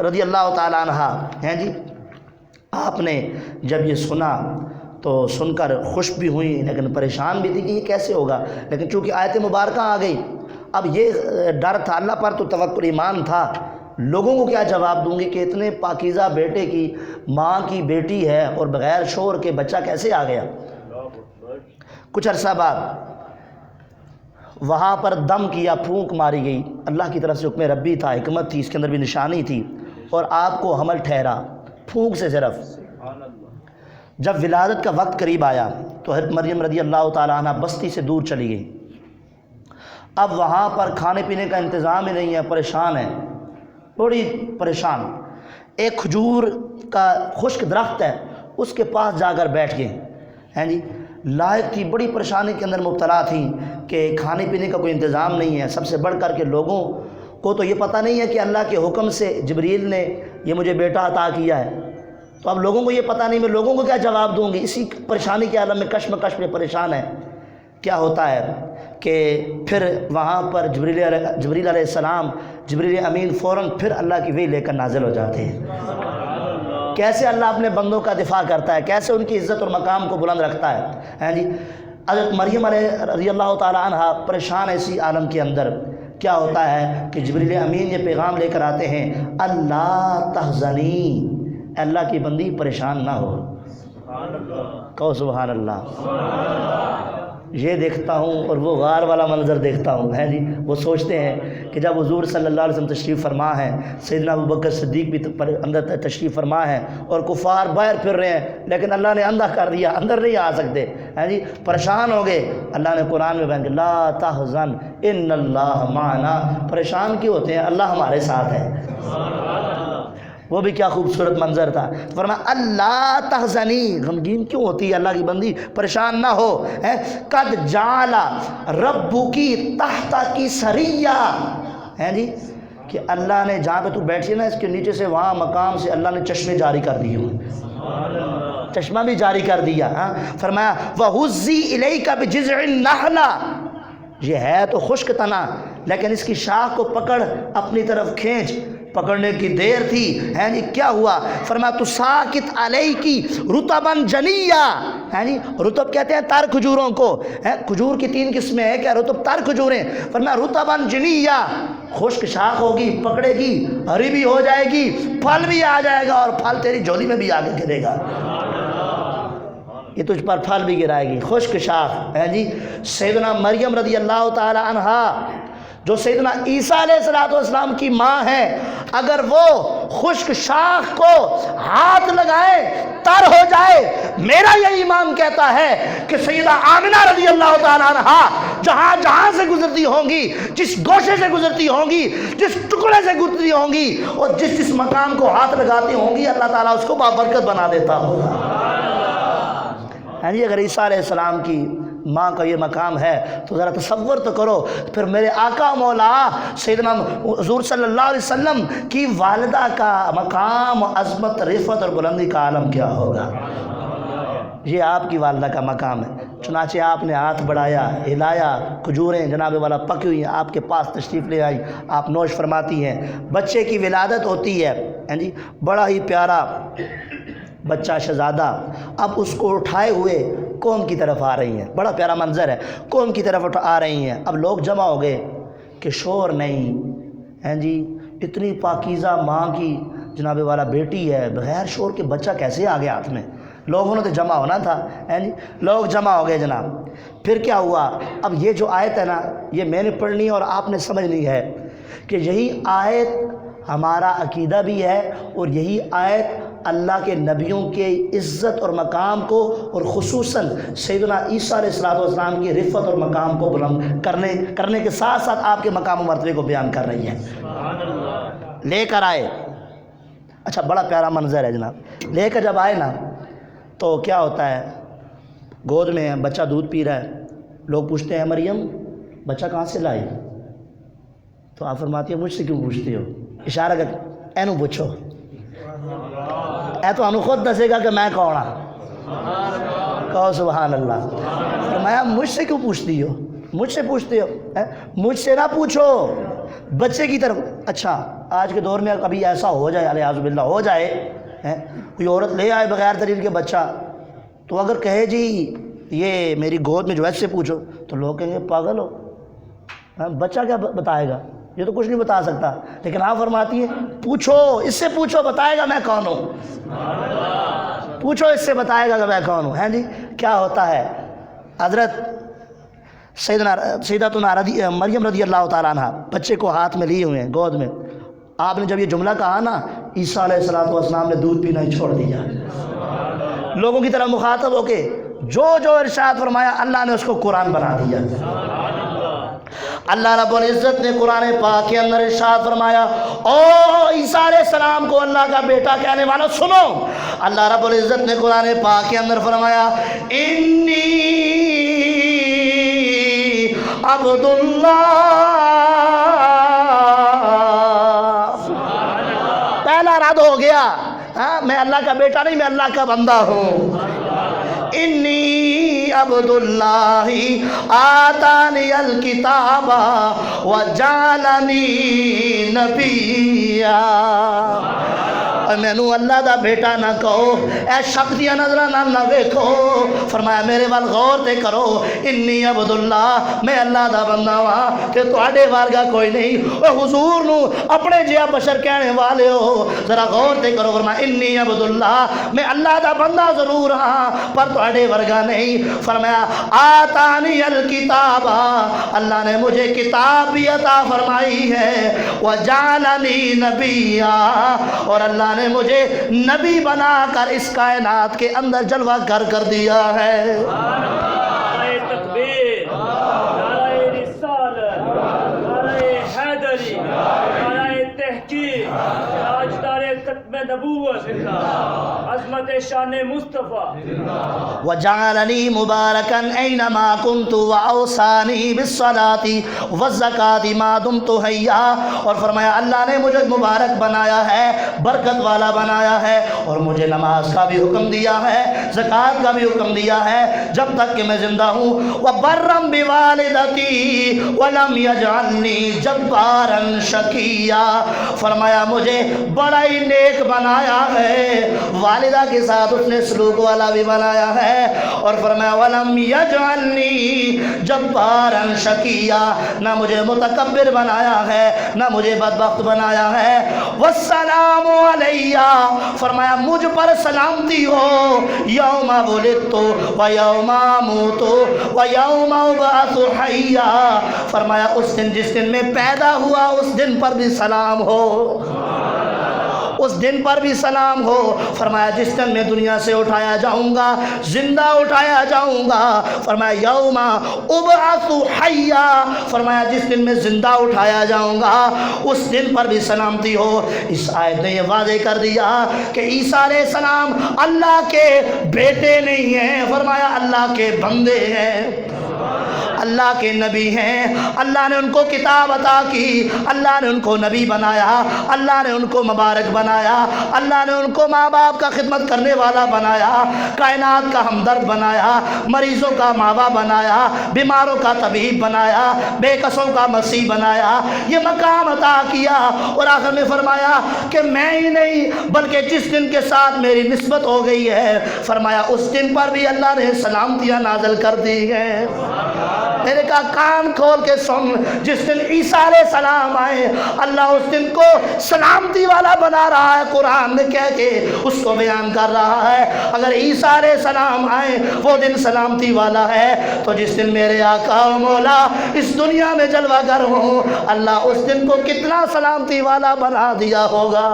رضی اللہ تعالیٰ عنہا ہیں جی، آپ نے جب یہ سنا تو سن کر خوش بھی ہوئی لیکن پریشان بھی تھی کہ یہ کیسے ہوگا، لیکن چونکہ آیت مبارکہ آ گئی، اب یہ ڈر تھا، اللہ پر تو توکل ایمان تھا، لوگوں کو کیا جواب دوں گی کہ اتنے پاکیزہ بیٹے کی ماں کی بیٹی ہے اور بغیر شور کے بچہ کیسے آ گیا۔ کچھ عرصہ بعد وہاں پر دم کیا، پھونک ماری گئی، اللہ کی طرف سے حکم ربی تھا، حکمت تھی، اس کے اندر بھی نشانی تھی، اور آپ کو حمل ٹھہرا پھونک سے صرف۔ جب ولادت کا وقت قریب آیا تو حضرت مریم رضی اللہ تعالیٰ عنہ بستی سے دور چلی گئی، اب وہاں پر کھانے پینے کا انتظام ہی نہیں ہے، پریشان ہے، بڑی پریشان۔ ایک کھجور کا خشک درخت ہے، اس کے پاس جا کر بیٹھ گئے ہیں جی، لائق تھی، بڑی پریشانی کے اندر مبتلا تھی کہ کھانے پینے کا کوئی انتظام نہیں ہے، سب سے بڑھ کر کے لوگوں کو تو یہ پتہ نہیں ہے کہ اللہ کے حکم سے جبریل نے یہ مجھے بیٹا عطا کیا ہے، تو اب لوگوں کو یہ پتہ نہیں، میں لوگوں کو کیا جواب دوں گی، اسی پریشانی کے عالم میں کشمکش میں پریشان ہے۔ کیا ہوتا ہے کہ پھر وہاں پر جبریل علیہ السلام، جبریل امین فوراً پھر اللہ کی وحی لے کر نازل ہو جاتے ہیں۔ کیسے اللہ اپنے بندوں کا دفاع کرتا ہے، کیسے ان کی عزت اور مقام کو بلند رکھتا ہے جی۔ حضرت مریم رضی اللہ تعالیٰ عنہ پریشان اسی عالم کے اندر، کیا ہوتا ہے کہ جبریل امین یہ پیغام لے کر آتے ہیں، اللہ تحزنی، اللہ کی بندی پریشان نہ ہو، کہو سبحان اللہ۔ یہ دیکھتا ہوں اور وہ غار والا منظر دیکھتا ہوں، ہے جی، وہ سوچتے ہیں کہ جب حضور صلی اللہ علیہ وسلم تشریف فرما ہے، سیدنا ابوبکر صدیق بھی اندر تشریف فرما ہے اور کفار باہر پھر رہے ہیں، لیکن اللہ نے اندھا کر دیا، اندر نہیں آ سکتے، ہے جی، پریشان ہو گئے۔ اللہ نے قرآن میں بیان کیا، لا تحزن ان اللہ معنا، پریشان کیوں ہوتے ہیں، اللہ ہمارے ساتھ ہے۔ وہ بھی کیا خوبصورت منظر تھا، فرمایا اللہ تحزنی، غمگین کیوں ہوتی ہے اللہ کی بندی، پریشان نہ ہو، قد جعل ربکی تحت کی سریہ، ہے جی، کہ اللہ نے جہاں پہ تو بیٹھی ہے نا، اس کے نیچے سے وہاں مقام سے اللہ نے چشمے جاری کر دیے ہوئے، چشمہ بھی جاری کر دیا۔ فرمایا وَهُزِّي إِلَيْكَ بِجِذْعِ النَّخْلَةِ، یہ ہے تو خشک تنا لیکن اس کی شاخ کو پکڑ، اپنی طرف کھینچ، پکڑنے کی دیر تھی، ہے جی، کیا ہوا، فرمایا تُسَاقِطْ عَلَيْكِ رُطَبًا جَنِيًّا، ہے جی، رطب کہتے ہیں تر کھجوروں کو، کھجور کی 3 قسمیں ہیں، کیا رطب تر کھجوریں، فرمایا رُطَبًا جَنِيًّا، خشک شاخ ہوگی، پکڑے گی، ہری بھی ہو جائے گی، پھل بھی آ جائے گا اور پھل تیری جھولی میں بھی آگے گرے گا، یہ تجھ پر پھل بھی گرائے گی، خشک شاخ، ہے جی۔ سیدنا مریم رضی اللہ تعالی عنہا جو سیدنا عیسیٰ علیہ السلام کی ماں ہے، اگر وہ خشک شاخ کو ہاتھ لگائے تر ہو جائے، میرا یہ ایمان کہتا ہے کہ سیدہ آمنہ رضی اللہ تعالیٰ عنہا جہاں سے گزرتی ہوں گی، جس گوشے سے گزرتی ہوں گی، جس ٹکڑے سے گزرتی ہوں گی، اور جس مقام کو ہاتھ لگاتی ہوں گی، اللہ تعالیٰ اس کو بابرکت بنا دیتا ہوگا۔ جی، اگر عیسیٰ علیہ السلام کی ماں کا یہ مقام ہے تو ذرا تصور تو کرو، پھر میرے آقا مولا سیدنا حضور صلی اللہ علیہ وسلم کی والدہ کا مقام، عظمت، رفعت اور بلندی کا عالم کیا ہوگا۔ یہ آپ کی والدہ کا مقام ہے، چنانچہ آپ نے ہاتھ بڑھایا، ہلایا، کھجوریں جناب والا پکی ہوئی ہیں، آپ کے پاس تشریف لے آئی، آپ نوش فرماتی ہیں، بچے کی ولادت ہوتی ہے جی، بڑا ہی پیارا بچہ شہزادہ، اب اس کو اٹھائے ہوئے قوم کی طرف آ رہی ہیں، بڑا پیارا منظر ہے، قوم کی طرف آ رہی ہیں، اب لوگ جمع ہو گئے کہ شور نہیں، ہیں جی، اتنی پاکیزہ ماں کی جناب والا بیٹی ہے، بغیر شور کے بچہ کیسے آ گیا ہاتھ میں، لوگوں نے تو جمع ہونا تھا، ہیں جی، لوگ جمع ہو گئے جناب۔ پھر کیا ہوا، اب یہ جو آیت ہے نا، یہ میں نے پڑھنی اور آپ نے سمجھنی ہے کہ یہی آیت ہمارا عقیدہ بھی ہے، اور یہی آیت اللہ کے نبیوں کے عزت اور مقام کو، اور خصوصاً سیدنا عیسیٰ علیہ السلام کی رفعت اور مقام کو بلند کرنے کے ساتھ ساتھ آپ کے مقام و مرتبے کو بیان کر رہی ہے۔ لے کر آئے. اچھا بڑا پیارا منظر ہے جناب. لے کر جب آئے نا تو کیا ہوتا ہے, گود میں بچہ دودھ پی رہا ہے. لوگ پوچھتے ہیں مریم بچہ کہاں سے لائی؟ تو آپ فرماتی ہے مجھ سے کیوں پوچھتی ہو؟ اشارہ کر اینو پوچھو, اے تو انو خود دسے گا کہ میں کون ہاں. کہو سبحان اللہ. فرمایا مجھ سے کیوں پوچھتی ہو؟ مجھ سے پوچھتے ہو؟ مجھ سے نہ پوچھو, بچے کی طرف. اچھا آج کے دور میں کبھی ایسا ہو جائے, الیاذ باللہ ہو جائے, کوئی عورت لے آئے بغیر دلیل کے بچہ, تو اگر کہے جی یہ میری گود میں جو ہے اس سے پوچھو, تو لوگ کہیں گے پاگل ہو, بچہ کیا بتائے گا, یہ تو کچھ نہیں بتا سکتا. لیکن آپ فرماتی ہیں پوچھو, اس سے پوچھو بتائے گا میں کون ہوں. پوچھو اس سے بتائے گا کہ میں کون ہوں. ہیں جی کیا ہوتا ہے, حضرت سیدتنا مریم رضی اللہ تعالیٰ عنہ بچے کو ہاتھ میں لیے ہوئے ہیں گود میں. آپ نے جب یہ جملہ کہا نا, عیسیٰ علیہ السلام نے دودھ پینا ہی چھوڑ دیا. لوگوں کی طرح مخاطب ہو کے جو ارشاد فرمایا اللہ نے اس کو قرآن بنا دیا. اللہ رب العزت نے قرآن پاک کے اندر ارشاد فرمایا, او عیسیٰ علیہ السلام کو اللہ کا بیٹا کہنے والا سنو. اللہ رب العزت نے قرآن پاک کے اندر فرمایا انی عبداللہ. پہلا رد ہو گیا, میں اللہ کا بیٹا نہیں, میں اللہ کا بندہ ہوں. انی عبداللہ آتانی الکتاب وجعلنی نبیا. اور میں نو اللہ دا بیٹا نہ کہو, اے شک دیا نظرہ نہ ویکھو. فرمایا میرے وال غور تے کرو, انی عبداللہ میں اللہ دا بندہ ہاں کہ تواڈے وارگا کوئی نہیں. اے حضور نو اپنے جیا بشر کہنے والے ہو, ذرا غور تے کرو. فرمایا انی عبداللہ میں اللہ دا بندہ ضرور ہاں پر تواڈے ورگا نہیں. فرمایا آتانی الکتاب, اللہ نے مجھے کتاب بھی عطا فرمائی ہے. وجعلنی نبیا, اور اللہ نے مجھے نبی بنا کر اس کائنات کے اندر جلوہ گر کر دیا ہے. نعرہ تکبیر, نعرہ رسالت, نعرہ حیدری, نعرہ تحقیق, تاجدار ختم نبوت, عظمت شان مصطفیٰ. وجعلنی مبارکا اینما کنت واوصانی بالصلاة والزکاة ما دمت حیا. اور فرمایا اللہ نے مجھے مبارک بنایا ہے, برکت والا بنایا ہے, اور مجھے نماز کا بھی حکم دیا ہے, زکوٰۃ کا بھی حکم دیا ہے جب تک کہ میں زندہ ہوں. وبرا بوالدتی ولم یجعلنی جبارا شقیا. فرمایا مجھے بڑا ہی نیک بنایا ہے, والدہ کے ساتھ اس نے سلوک والا بھی بنایا ہے. اور فرمایا ولم یجعلنی جبارا شقیا, نہ مجھے متکبر بنایا ہے نہ مجھے بدبخت بنایا ہے. والسلام علیہ, فرمایا مجھ پر سلامتی ہو, یوم ولدت و یوم اموت و یوم ابعث حیا. فرمایا اس دن جس دن میں پیدا ہوا اس دن پر بھی سلام ہو, اس دن پر بھی سلام ہو. فرمایا جس دن میں دنیا سے اٹھایا جاؤں گا, زندہ اٹھایا جاؤں گا. فرمایا یوم ابعث حیا, فرمایا جس دن میں زندہ اٹھایا جاؤں گا اس دن پر بھی سلامتی ہو. اس آیت نے یہ واضح کر دیا کہ عیسیٰ علیہ السلام اللہ کے بیٹے نہیں ہیں, فرمایا اللہ کے بندے ہیں, اللہ کے نبی ہیں. اللہ نے ان کو کتاب عطا کی, اللہ نے ان کو نبی بنایا, اللہ نے ان کو مبارک بنایا, اللہ نے ان کو ماں باپ کا خدمت کرنے والا بنایا, کائنات کا ہمدرد بنایا, مریضوں کا ماوا بنایا, بیماروں کا طبیب بنایا, بے کسوں کا مسیح بنایا, یہ مقام عطا کیا. اور آخر میں فرمایا کہ میں ہی نہیں بلکہ جس دن کے ساتھ میری نسبت ہو گئی ہے, فرمایا اس دن پر بھی اللہ نے سلامتیاں نازل کر دی ہیں. میرے کہا کان کھول کے سن, جس دن عیسیٰ علیہ السلام آئے اللہ اس دن کو سلامتی والا بنا رہا ہے. قرآن نے کہہ کے اس کو بیان کر رہا ہے. اگر عیسیٰ علیہ السلام آئے وہ دن سلامتی والا ہے, تو جس دن میرے آقا و مولا اس دنیا میں جلوہ گر ہوں, اللہ اس دن کو کتنا سلامتی والا بنا دیا ہوگا.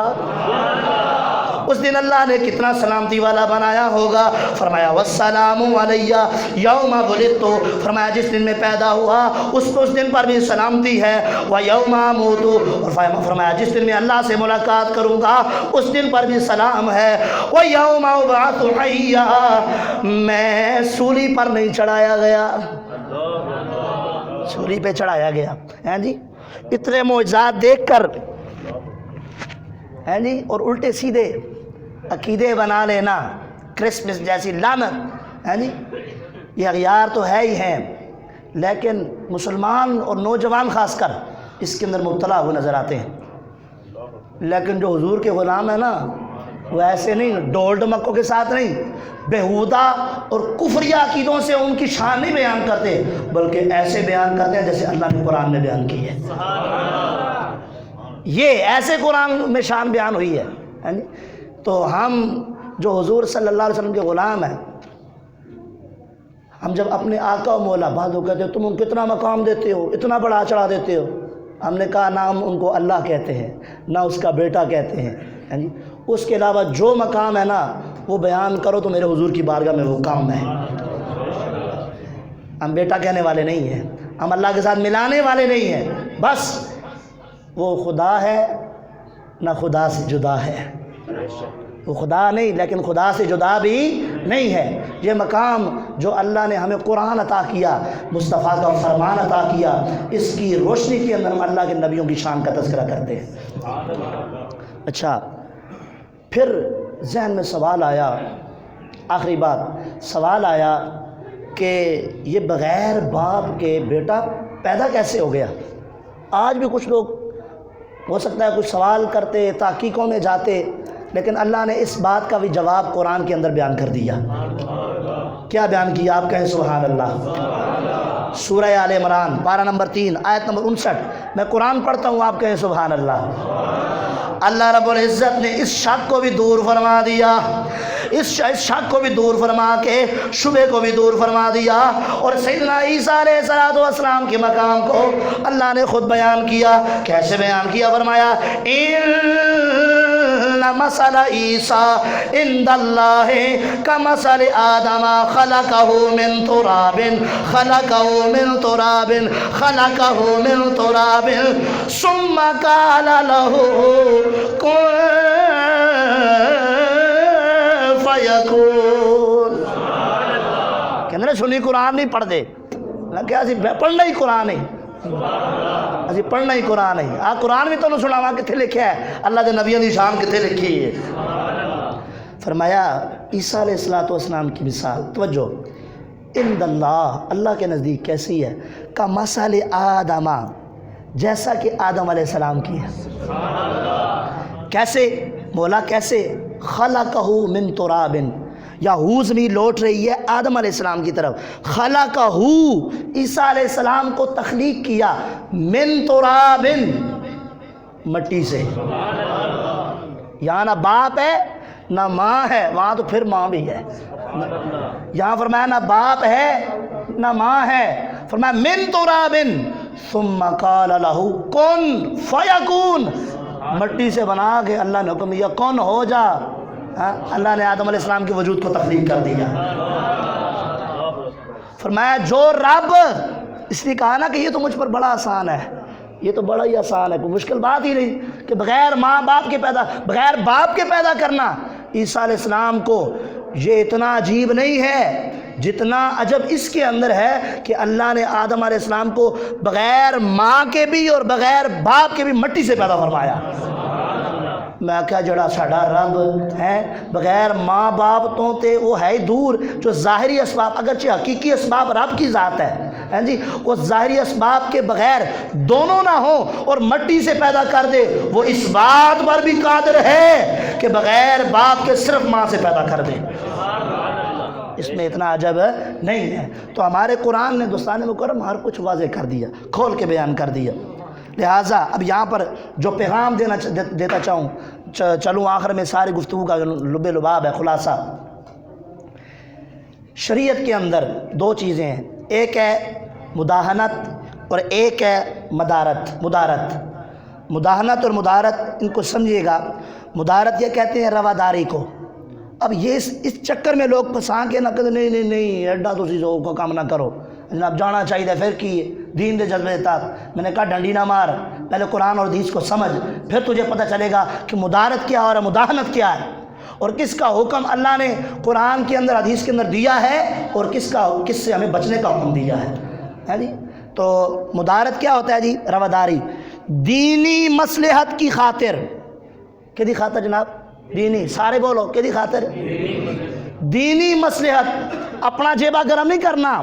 اس دن اللہ نے کتنا سلامتی والا بنایا ہوگا. فرمایا والسلام علیہ یوم ولدت، فرمایا جس دن میں پیدا ہوا اس دن پر بھی سلامتی ہے. ویوم اموت، اور فرمایا جس دن میں اللہ سے ملاقات کروں گا اس دن پر بھی سلام ہے. ویوم ابعث حیا، میں سولی پر نہیں چڑھایا گیا، سولی پہ چڑھایا گیا. ہیں جی اتنے معجزات دیکھ کر ہیں جی اور الٹے سیدھے عقیدے بنا لینا، کرسمس جیسی لعنت. ہیں جی یہ اغیار تو ہے ہی ہیں، لیکن مسلمان اور نوجوان خاص کر اس کے اندر مبتلا ہوئے نظر آتے ہیں. لیکن جو حضور کے غلام ہیں نا وہ ایسے نہیں، ڈول ڈمکوں کے ساتھ نہیں، بےہودہ اور کفریہ عقیدوں سے ان کی شان نہیں بیان کرتے، بلکہ ایسے بیان کرتے ہیں جیسے اللہ نے قرآن میں بیان کی ہے. یہ ایسے قرآن میں شان بیان ہوئی ہے. تو ہم جو حضور صلی اللہ علیہ وسلم کے غلام ہیں، ہم جب اپنے آقا و مولا، بعض لوگ کہتے ہیں تم ان کو اتنا مقام دیتے ہو، اتنا بڑا چڑھا دیتے ہو. ہم نے کہا نہ ہم ان کو اللہ کہتے ہیں نہ اس کا بیٹا کہتے ہیں. اس کے علاوہ جو مقام ہے نا وہ بیان کرو تو میرے حضور کی بارگاہ میں وہ کام ہے. ہم بیٹا کہنے والے نہیں ہیں، ہم اللہ کے ساتھ ملانے والے نہیں ہیں. بس وہ خدا ہے نہ خدا سے جدا ہے، وہ خدا نہیں لیکن خدا سے جدا بھی نہیں ہے. یہ مقام جو اللہ نے ہمیں قرآن عطا کیا، مصطفیٰ کا فرمان عطا کیا، اس کی روشنی کے اندر ہم اللہ کے نبیوں کی شان کا تذکرہ کرتے ہیں. اچھا پھر ذہن میں سوال آیا، آخری بات سوال آیا کہ یہ بغیر باپ کے بیٹا پیدا کیسے ہو گیا. آج بھی کچھ لوگ ہو سکتا ہے کچھ سوال کرتے، تحقیقوں میں جاتے، لیکن اللہ نے اس بات کا بھی جواب قرآن کے اندر بیان کر دیا. کیا بیان کیا؟ آپ کہیں سبحان اللہ. سورہ آل عمران پارہ نمبر 3 آیت نمبر 59. میں قرآن پڑھتا ہوں، آپ کہیں سبحان اللہ. اللہ رب العزت نے اس شک کو بھی دور فرما دیا، اس شک کو بھی دور فرما کے شبہ کو بھی دور فرما دیا، اور سیدنا عیسیٰ علیہ السلام کے مقام کو اللہ نے خود بیان کیا. کیسے بیان کیا؟ فرمایا ان مثل عیسیٰ عند اللہ کمثل آدم خلقہ من تراب ثم قال له کن فیکون. کہنے نے سنی قرآن نہیں پڑھ دے کہ اسی پڑھنا ہی قرآن ہے، اسی پڑھنا ہی قرآن ہے. آ قرآن بھی تو سناوا کتنے لکھا ہے، اللہ کے نبیوں کی شان کتنے لکھی ہے. فرمایا عیسیٰ علیہ السلام کی مثال، توجہ، عند اللہ، اللہ کے نزدیک کیسی ہے؟ کا مثل آدم، جیسا کہ آدم علیہ السلام کی ہے. کیسے مولا؟ کیسے؟ خلقہ من تراب، یا ہو زمین لوٹ رہی ہے آدم علیہ السلام کی طرف. خلقہ، عیسیٰ علیہ السلام کو تخلیق کیا، من تراب، مٹی سے. یہاں نہ باپ ہے نہ ماں ہے، وہاں تو پھر ماں بھی ہے. یہاں فرمایا نہ باپ ہے نہ ماں ہے، فرمایا من تراب ثم قال له کن فیکون. مٹی سے بنا کے اللہ نے حکم دیا کون ہو جا. اللہ نے آدم علیہ السلام کے وجود کو تخلیق کر دیا. فرمایا جو رب، اس لیے کہا نا کہ یہ تو مجھ پر بڑا آسان ہے، یہ تو بڑا ہی آسان ہے، کوئی مشکل بات ہی نہیں کہ بغیر ماں باپ کے بغیر باپ کے پیدا کرنا. عیسیٰ علیہ السلام کو یہ اتنا عجیب نہیں ہے جتنا عجب اس کے اندر ہے کہ اللہ نے آدم علیہ السلام کو بغیر ماں کے بھی اور بغیر باپ کے بھی مٹی سے پیدا فرمایا. میں کیا جڑا ساڈا رب ہے بغیر ماں باپ تو تے وہ ہے دور، جو ظاہری اسباب، اگرچہ حقیقی اسباب رب کی ذات ہے جی، وہ ظاہری اسباب کے بغیر دونوں نہ ہوں اور مٹی سے پیدا کر دے، وہ اس بات پر بھی قادر ہے کہ بغیر باپ کے صرف ماں سے پیدا کر دے. اس میں اتنا عجب نہیں ہے. تو ہمارے قرآن نے دوستان مکرم ہر کچھ واضح کر دیا، کھول کے بیان کر دیا. لہٰذا اب یہاں پر جو پیغام دیتا چاہوں چلوں آخر میں ساری گفتگو کا لب لباب ہے خلاصہ. شریعت کے اندر دو چیزیں ہیں، ایک ہے مداہنت اور ایک ہے مدارت. مداہنت اور مدارت ان کو سمجھیے گا. مدارت یہ کہتے ہیں رواداری کو۔ اب یہ اس چکر میں لوگ پھنسا کے نہ کہ نہیں ایڈا تو چیزوں کو کام نہ کرو جناب، جانا چاہیے پھر کی دین دے جذبے تک۔ میں نے کہا ڈنڈی نہ مار، پہلے قرآن اور حدیث کو سمجھ، پھر تجھے پتہ چلے گا کہ مدارت کیا اور مداہنت کیا ہے، اور کس کا حکم اللہ نے قرآن کے اندر حدیث کے اندر دیا ہے، اور کس سے ہمیں بچنے کا حکم دیا ہے جی۔ تو مدارت کیا ہوتا ہے جی؟ رواداری دینی مصلحت کی خاطر۔ کدی خاطر جناب؟ دینی، سارے بولو کدی خاطر؟ دینی مصلحت، اپنا جیبا گرم نہیں کرنا،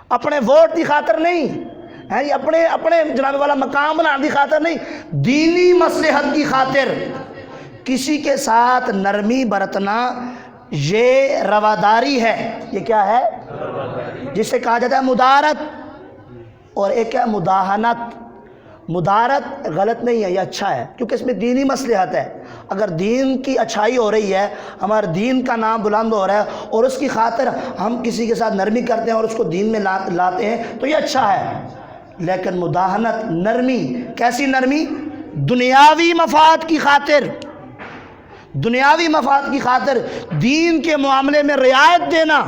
اپنے ووٹ کی خاطر نہیں ہے جی، اپنے جناب والا مقام بنانے کی خاطر نہیں، دینی مصلحت کی خاطر کسی کے ساتھ نرمی برتنا، یہ رواداری ہے۔ یہ کیا ہے؟ جسے کہا جاتا ہے مدارت، اور ایک ہے مداہنت۔ مدارت غلط نہیں ہے، یہ اچھا ہے، کیونکہ اس میں دینی مصلحت ہے۔ اگر دین کی اچھائی ہو رہی ہے، ہمارے دین کا نام بلند ہو رہا ہے، اور اس کی خاطر ہم کسی کے ساتھ نرمی کرتے ہیں اور اس کو دین میں لاتے ہیں، تو یہ اچھا ہے۔ لیکن مداہنت، نرمی، کیسی نرمی؟ دنیاوی مفاد کی خاطر، دنیاوی مفاد کی خاطر دین کے معاملے میں رعایت دینا،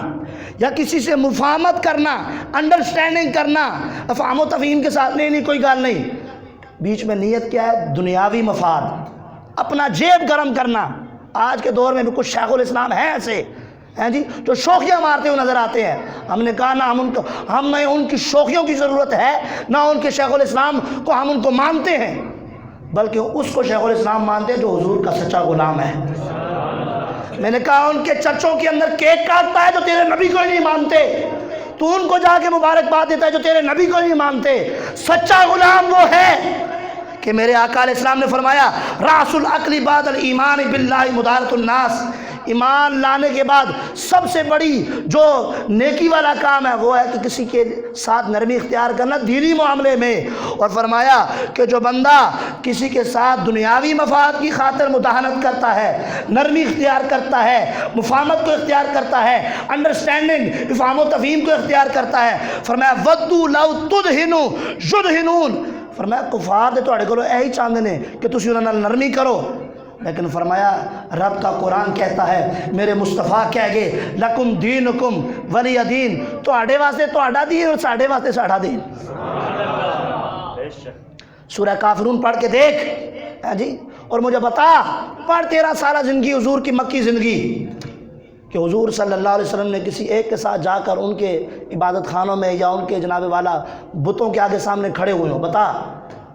یا کسی سے مفاہمت کرنا، انڈرسٹینڈنگ کرنا، افہام و تفہیم کے ساتھ نہیں کوئی گال نہیں، بیچ میں نیت کیا ہے؟ دنیاوی مفاد، اپنا جیب گرم کرنا۔ آج کے دور میں بھی کچھ شیخ الاسلام ہیں ایسے ہیں جی، جو شوخیاں مارتے ہوئے نظر آتے ہیں۔ ہم نے کہا نہ ہمیں ان کی شوخیوں کی ضرورت ہے، نہ ان کے شیخ الاسلام کو ہم ان کو مانتے ہیں، بلکہ اس کو شیخ الاسلام مانتے ہیں جو حضور کا سچا غلام ہے۔ میں نے کہا ان کے چرچوں کے اندر کیک کاٹتا ہے جو تیرے نبی کو نہیں مانتے، تو ان کو جا کے مبارکباد دیتا ہے جو تیرے نبی کو نہیں مانتے۔ سچا غلام وہ ہے کہ میرے آقا علیہ السلام نے فرمایا راس العقل بعد الایمان باللہ مدارت الناس، ایمان لانے کے بعد سب سے بڑی جو نیکی والا کام ہے وہ ہے کہ کسی کے ساتھ نرمی اختیار کرنا دینی معاملے میں۔ اور فرمایا کہ جو بندہ کسی کے ساتھ دنیاوی مفاد کی خاطر مداہنت کرتا ہے، نرمی اختیار کرتا ہے، مفاہمت کو اختیار کرتا ہے، انڈرسٹینڈنگ، افہام و تفہیم کو اختیار کرتا ہے، فرمایا ودو لو تدہنو یدہنون، فرمایا کفار دے تواڈے کولوں یہی چاہندے نے کہ تسی انہاں نال نرمی کرو، لیکن فرمایا رب کا قرآن کہتا ہے، میرے مصطفیٰ کہہ گئے لکم دینکم ولی دین، تواڈے واسطے تواڈا دین اور ساڈے واسطے ساڈا دین۔ سورہ کافرون پڑھ کے دیکھ جی، اور مجھے بتا، پڑھ 13 سالہ زندگی حضور کی مکی زندگی، کہ حضور صلی اللہ علیہ وسلم نے کسی ایک کے ساتھ جا کر ان کے عبادت خانوں میں یا ان کے جناب والا بتوں کے آگے سامنے کھڑے ہوئے ہوں، بتا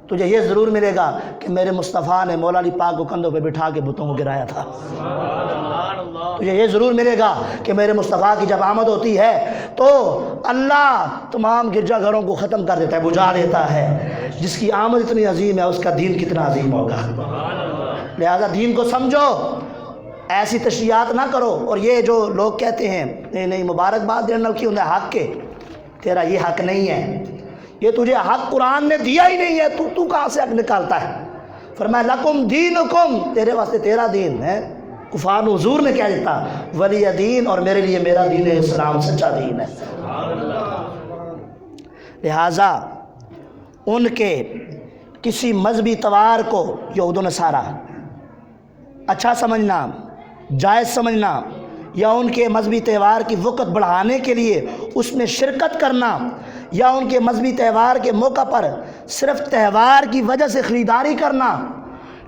تجھے یہ ضرور ملے گا کہ میرے مصطفیٰ نے مولا علی پاک کو کندھوں پہ بٹھا کے بتوں کو گرایا تھا۔ تجھے یہ ضرور ملے گا کہ میرے مصطفیٰ کی جب آمد ہوتی ہے تو اللہ تمام گرجا گھروں کو ختم کر دیتا ہے، بجھا دیتا ہے۔ جس کی آمد اتنی عظیم ہے اس کا دین کتنا عظیم ہوگا۔ لہذا دین کو سمجھو، ایسی تشریحات نہ کرو۔ اور یہ جو لوگ کہتے ہیں نہیں مبارکباد دینے کی انہیں حق کے، تیرا یہ حق نہیں ہے، یہ تجھے حق قرآن نے دیا ہی نہیں ہے، تو کہاں سے حق نکالتا ہے؟ فرمایا لکم دینکم، تیرے واسطے تیرا دین ہے۔ کفار حضور نے کیا دیتا؟ ولی دین، اور میرے لیے میرا دین اسلام سچا دین ہے۔ لہٰذا ان کے کسی مذہبی تہوار کو یہود و نصارہ اچھا سمجھنا، جائز سمجھنا، یا ان کے مذہبی تہوار کی وقت بڑھانے کے لیے اس میں شرکت کرنا، یا ان کے مذہبی تہوار کے موقع پر صرف تہوار کی وجہ سے خریداری کرنا،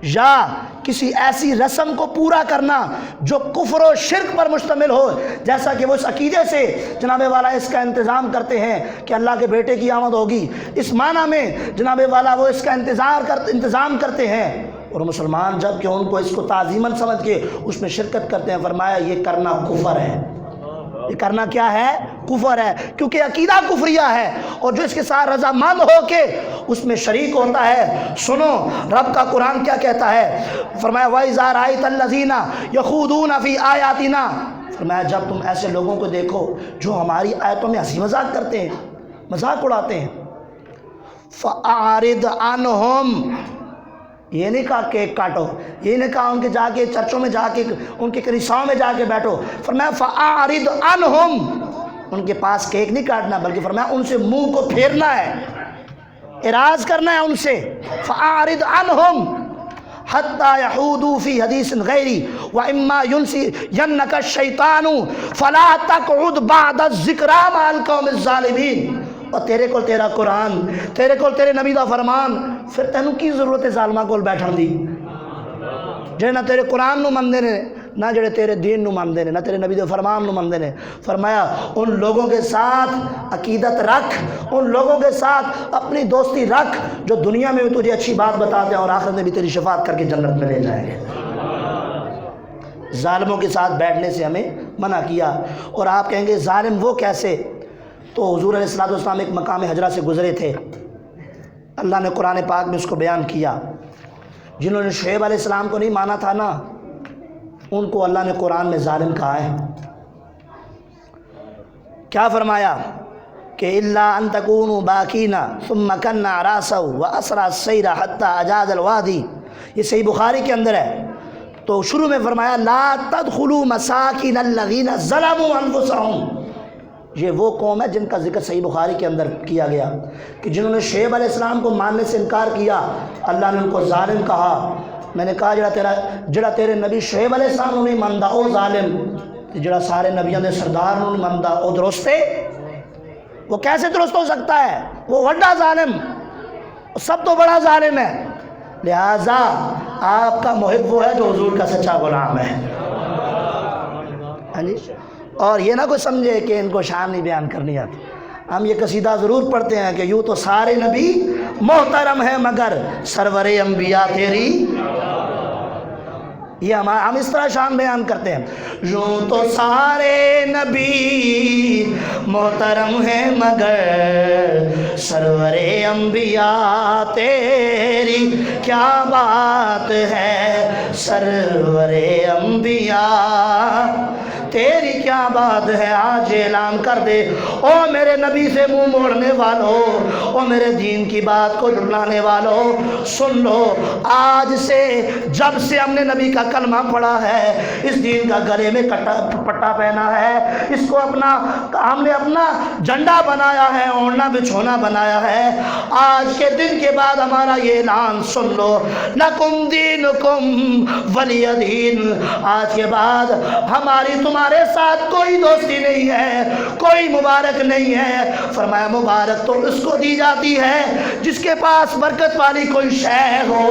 یا کسی ایسی رسم کو پورا کرنا جو کفر و شرک پر مشتمل ہو، جیسا کہ وہ اس عقیدے سے جناب والا اس کا انتظام کرتے ہیں کہ اللہ کے بیٹے کی آمد ہوگی، اس معنی میں جناب والا وہ اس کا انتظام کرتے ہیں، اور مسلمان جب کہ ان کو اس کو تعظیماً سمجھ کے اس میں شرکت کرتے ہیں، فرمایا یہ کرنا کفر ہے۔ یہ کرنا کیا ہے؟ کفر ہے، کیونکہ عقیدہ کفریہ ہے، اور جو اس کے ساتھ رضامند ہو کے اس میں شریک ہوتا ہے۔ سنو رب کا قرآن کیا کہتا ہے، فرمایا وَإِذَا رَأَيْتَ الَّذِينَ يَخُوضُونَ فِي آيَاتِنَا، فرمایا جب تم ایسے لوگوں کو دیکھو جو ہماری آیتوں میں ہنسی مذاق کرتے ہیں، مذاق اڑاتے ہیں، فَأَعْرِضْ عَنْهُمْ، یہ نہیں کہا کیک کاٹو، یہ نہیں کہا ان کے جا کے چرچوں میں جا کے ان کے کنیساؤں میں جا کے بیٹھو، فرمایا فَأَعْرِضْ عَنْهُمْ، ان کے پاس کیک نہیں کاٹنا بلکہ فرمایا ان سے منہ کو پھیرنا ہے، اعراض کرنا ہے ان سے۔ فَأَعْرِضْ عَنْهُمْ، حتی یحودوا فی حدیث غیری واما ینسینک الشیطان فلا تقعد بعد الذکری مع القوم الظالمین۔ اور تیرے کول تیرا قرآن، تیرے کول تیرے نبی دا فرمان، پھر تینوں کی ضرورت ہے ظالماں کول بیٹھن دی؟ جڑے نہ تیرے قرآن نو مندے نے، نہ جڑے تیرے دین نو مندے نے، نہ تیرے نبی دے فرمان نو مندے نے۔ فرمایا ان لوگوں کے ساتھ عقیدت رکھ، ان لوگوں کے ساتھ اپنی دوستی رکھ جو دنیا میں بھی تجھے اچھی بات بتاتے ہیں اور آخرت میں بھی تیری شفاعت کر کے جنت میں لے جائیں گے۔ ظالموں کے ساتھ بیٹھنے سے ہمیں منع کیا۔ اور آپ کہیں گے ظالم وہ کیسے؟ تو حضور علیہ السلام ایک مقام حجرہ سے گزرے تھے، اللہ نے قرآن پاک میں اس کو بیان کیا۔ جنہوں نے شعیب علیہ السلام کو نہیں مانا تھا نا، ان کو اللہ نے قرآن میں ظالم کہا ہے۔ کیا فرمایا کہ الا ان تکونوا باکین ثم کن راسا واسرا السیر حتی اجاز الوادی، یہ صحیح بخاری کے اندر ہے۔ تو شروع میں فرمایا لا تدخلوا مساکن الذین ظلموا انفسهم، یہ وہ قوم ہے جن کا ذکر صحیح بخاری کے اندر کیا گیا کہ جنہوں نے شعیب علیہ السلام کو ماننے سے انکار کیا، اللہ نے ان کو ظالم کہا۔ میں نے کہا جڑا تیرے نبی شعیب علیہ السلام نہیں ماندا او ظالم، جڑا سارے نبیوں دے سردار نہیں ماندا او درست ہے؟ وہ کیسے درست ہو سکتا ہے؟ وہ وڈا ظالم، سب تو بڑا ظالم ہے۔ لہٰذا آپ کا محب وہ ہے جو حضور کا سچا غلام ہے۔ ہاں جی، اور یہ نہ کوئی سمجھے کہ ان کو شان نہیں بیان کرنی آتی۔ ہم یہ قصیدہ ضرور پڑھتے ہیں کہ یوں تو سارے نبی محترم ہیں مگر سرور انبیاء تیری، یہ ہم اس طرح شان بیان کرتے ہیں۔ یوں تو سارے نبی محترم ہیں مگر سرور انبیاء تیری کیا بات ہے، سرور انبیاء تیری کیا بات ہے۔ آج اعلان کر دے او میرے نبی سے منہ موڑنے والوں، او میرے دین کی بات کو جھٹلانے والوں، سن لو، آج سے جب سے ہم نے نبی کا کلمہ پڑھا ہے، اس دین کا گلے میں پٹا پہنا ہے، اس کو ہم نے اپنا جھنڈا بنایا ہے، اوڑھنا بچھونا بنایا ہے، آج کے دن کے بعد ہمارا یہ اعلان سن لو، لکم دینکم ولی دین، آج کے بعد ہماری تمہارے ساتھ کوئی دوستی نہیں ہے، کوئی مبارک نہیں ہے۔ فرمایا مبارک تو اس کو دی جاتی ہے جس کے پاس برکت والی کوئی شے ہو،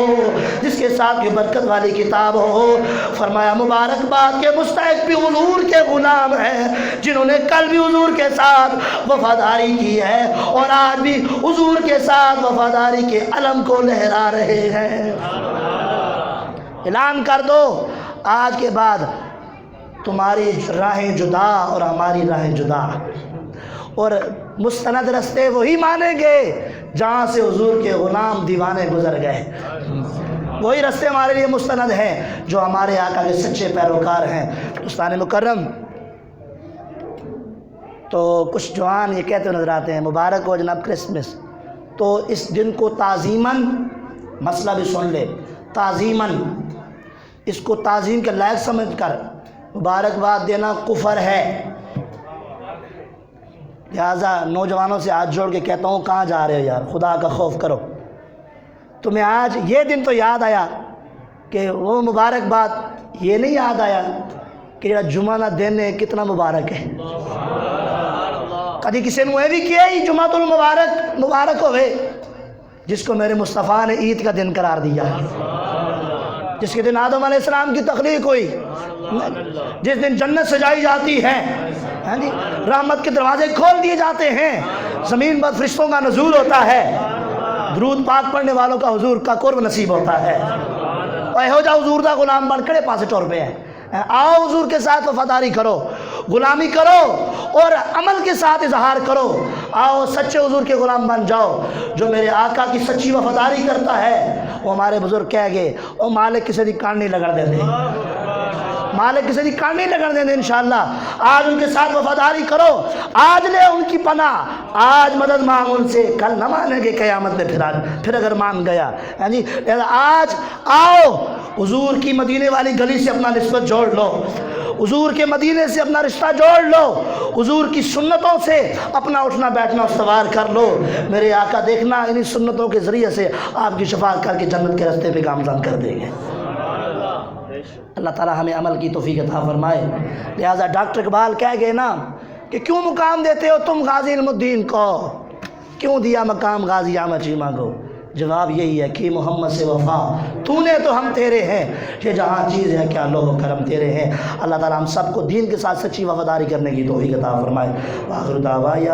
جس کے ساتھ کوئی برکت والی کتاب ہو۔ فرمایا مبارکباد کے مستحق بھی حضور کے غلام ہیں جنہوں نے کل بھی حضور کے ساتھ وفاداری کی ہے اور آج بھی حضور کے ساتھ وفاداری کے علم کو لہرا رہے ہیں۔ اعلان کر دو آج کے بعد تمہاری راہیں جدا اور ہماری راہیں جدا، اور مستند رستے وہی مانیں گے جہاں سے حضور کے غلام دیوانے گزر گئے، وہی رستے ہمارے لیے مستند ہیں جو ہمارے آقا کے سچے پیروکار ہیں۔ دوستان مکرم، تو کچھ جوان یہ کہتے نظر آتے ہیں مبارک ہو جناب کرسمس، تو اس دن کو تعظیماً، مسئلہ بھی سن لے، تعظیماً اس کو تعظیم کے لائق سمجھ کر مبارکباد دینا کفر ہے۔ لہٰذا نوجوانوں سے ہاتھ جوڑ کے کہتا ہوں کہاں جا رہے ہو یار، خدا کا خوف کرو۔ تمہیں آج یہ دن تو یاد آیا کہ وہ مبارکباد یہ نہیں یاد آیا کہ جڑا جمعہ نہ دینے کتنا مبارک ہے۔ کدی کسی نے بھی کیا ہی جمعہ المبارک مبارک ہوئے، جس کو میرے مصطفیٰ نے عید کا دن قرار دیا، جس کے دن آدم علیہ السلام کی تخلیق ہوئی، جس دن جنت سجائی جاتی ہے، ہاں جی، رحمت کے دروازے کھول دیے جاتے ہیں، زمین پر فرشتوں کا نزول ہوتا ہے، درود پاک پڑھنے والوں کا حضور کا قرب نصیب ہوتا ہے۔ اور ہو جا حضور دا غلام بن کڑے پاسے ٹور پہ ہے، آؤ حضور کے ساتھ وفاداری کرو، غلامی کرو اور عمل کے ساتھ اظہار کرو، آؤ سچے حضور کے غلام بن جاؤ۔ جو میرے آقا کی سچی وفاداری کرتا ہے وہ ہمارے بزرگ کہہ گئے او مالک کسی دی کان نہیں لگڑ دیں دے، مالک کسی دی کان نہیں لگڑ دیں دے انشاءاللہ۔ آج ان کے ساتھ وفاداری کرو، آج لے ان کی پناہ، آج مدد مانگ ان سے، کل نہ مانیں گے قیامت میں پھر اگر مان گیا، یعنی آج آؤ حضور کی مدینے والی گلی سے اپنا نسبت جوڑ لو، حضور کے مدینے سے اپنا رشتہ جوڑ لو، حضور کی سنتوں سے اپنا اٹھنا بیٹھنا استوار کر لو۔ میرے آقا دیکھنا انہی سنتوں کے ذریعے سے آپ کی شفاعت کر کے جنت کے راستے پہ گامزن کر دیں گے۔ اللہ تعالیٰ ہمیں عمل کی توفیق عطا فرمائے۔ لہٰذا ڈاکٹر اقبال کہہ گئے نا کہ کیوں مقام دیتے ہو تم غازی علم الدین کو، کیوں دیا مقام غازی احمد چیمہ کو؟ جواب یہی ہے کہ محمد سے وفا تو نے تو ہم تیرے ہیں، یہ جہاں چیز ہے کیا لوہ و کرم تیرے ہیں۔ اللہ تعالیٰ ہم سب کو دین کے ساتھ سچی وفاداری کرنے کی توفیق عطا فرمائے۔ وآخر دعوانا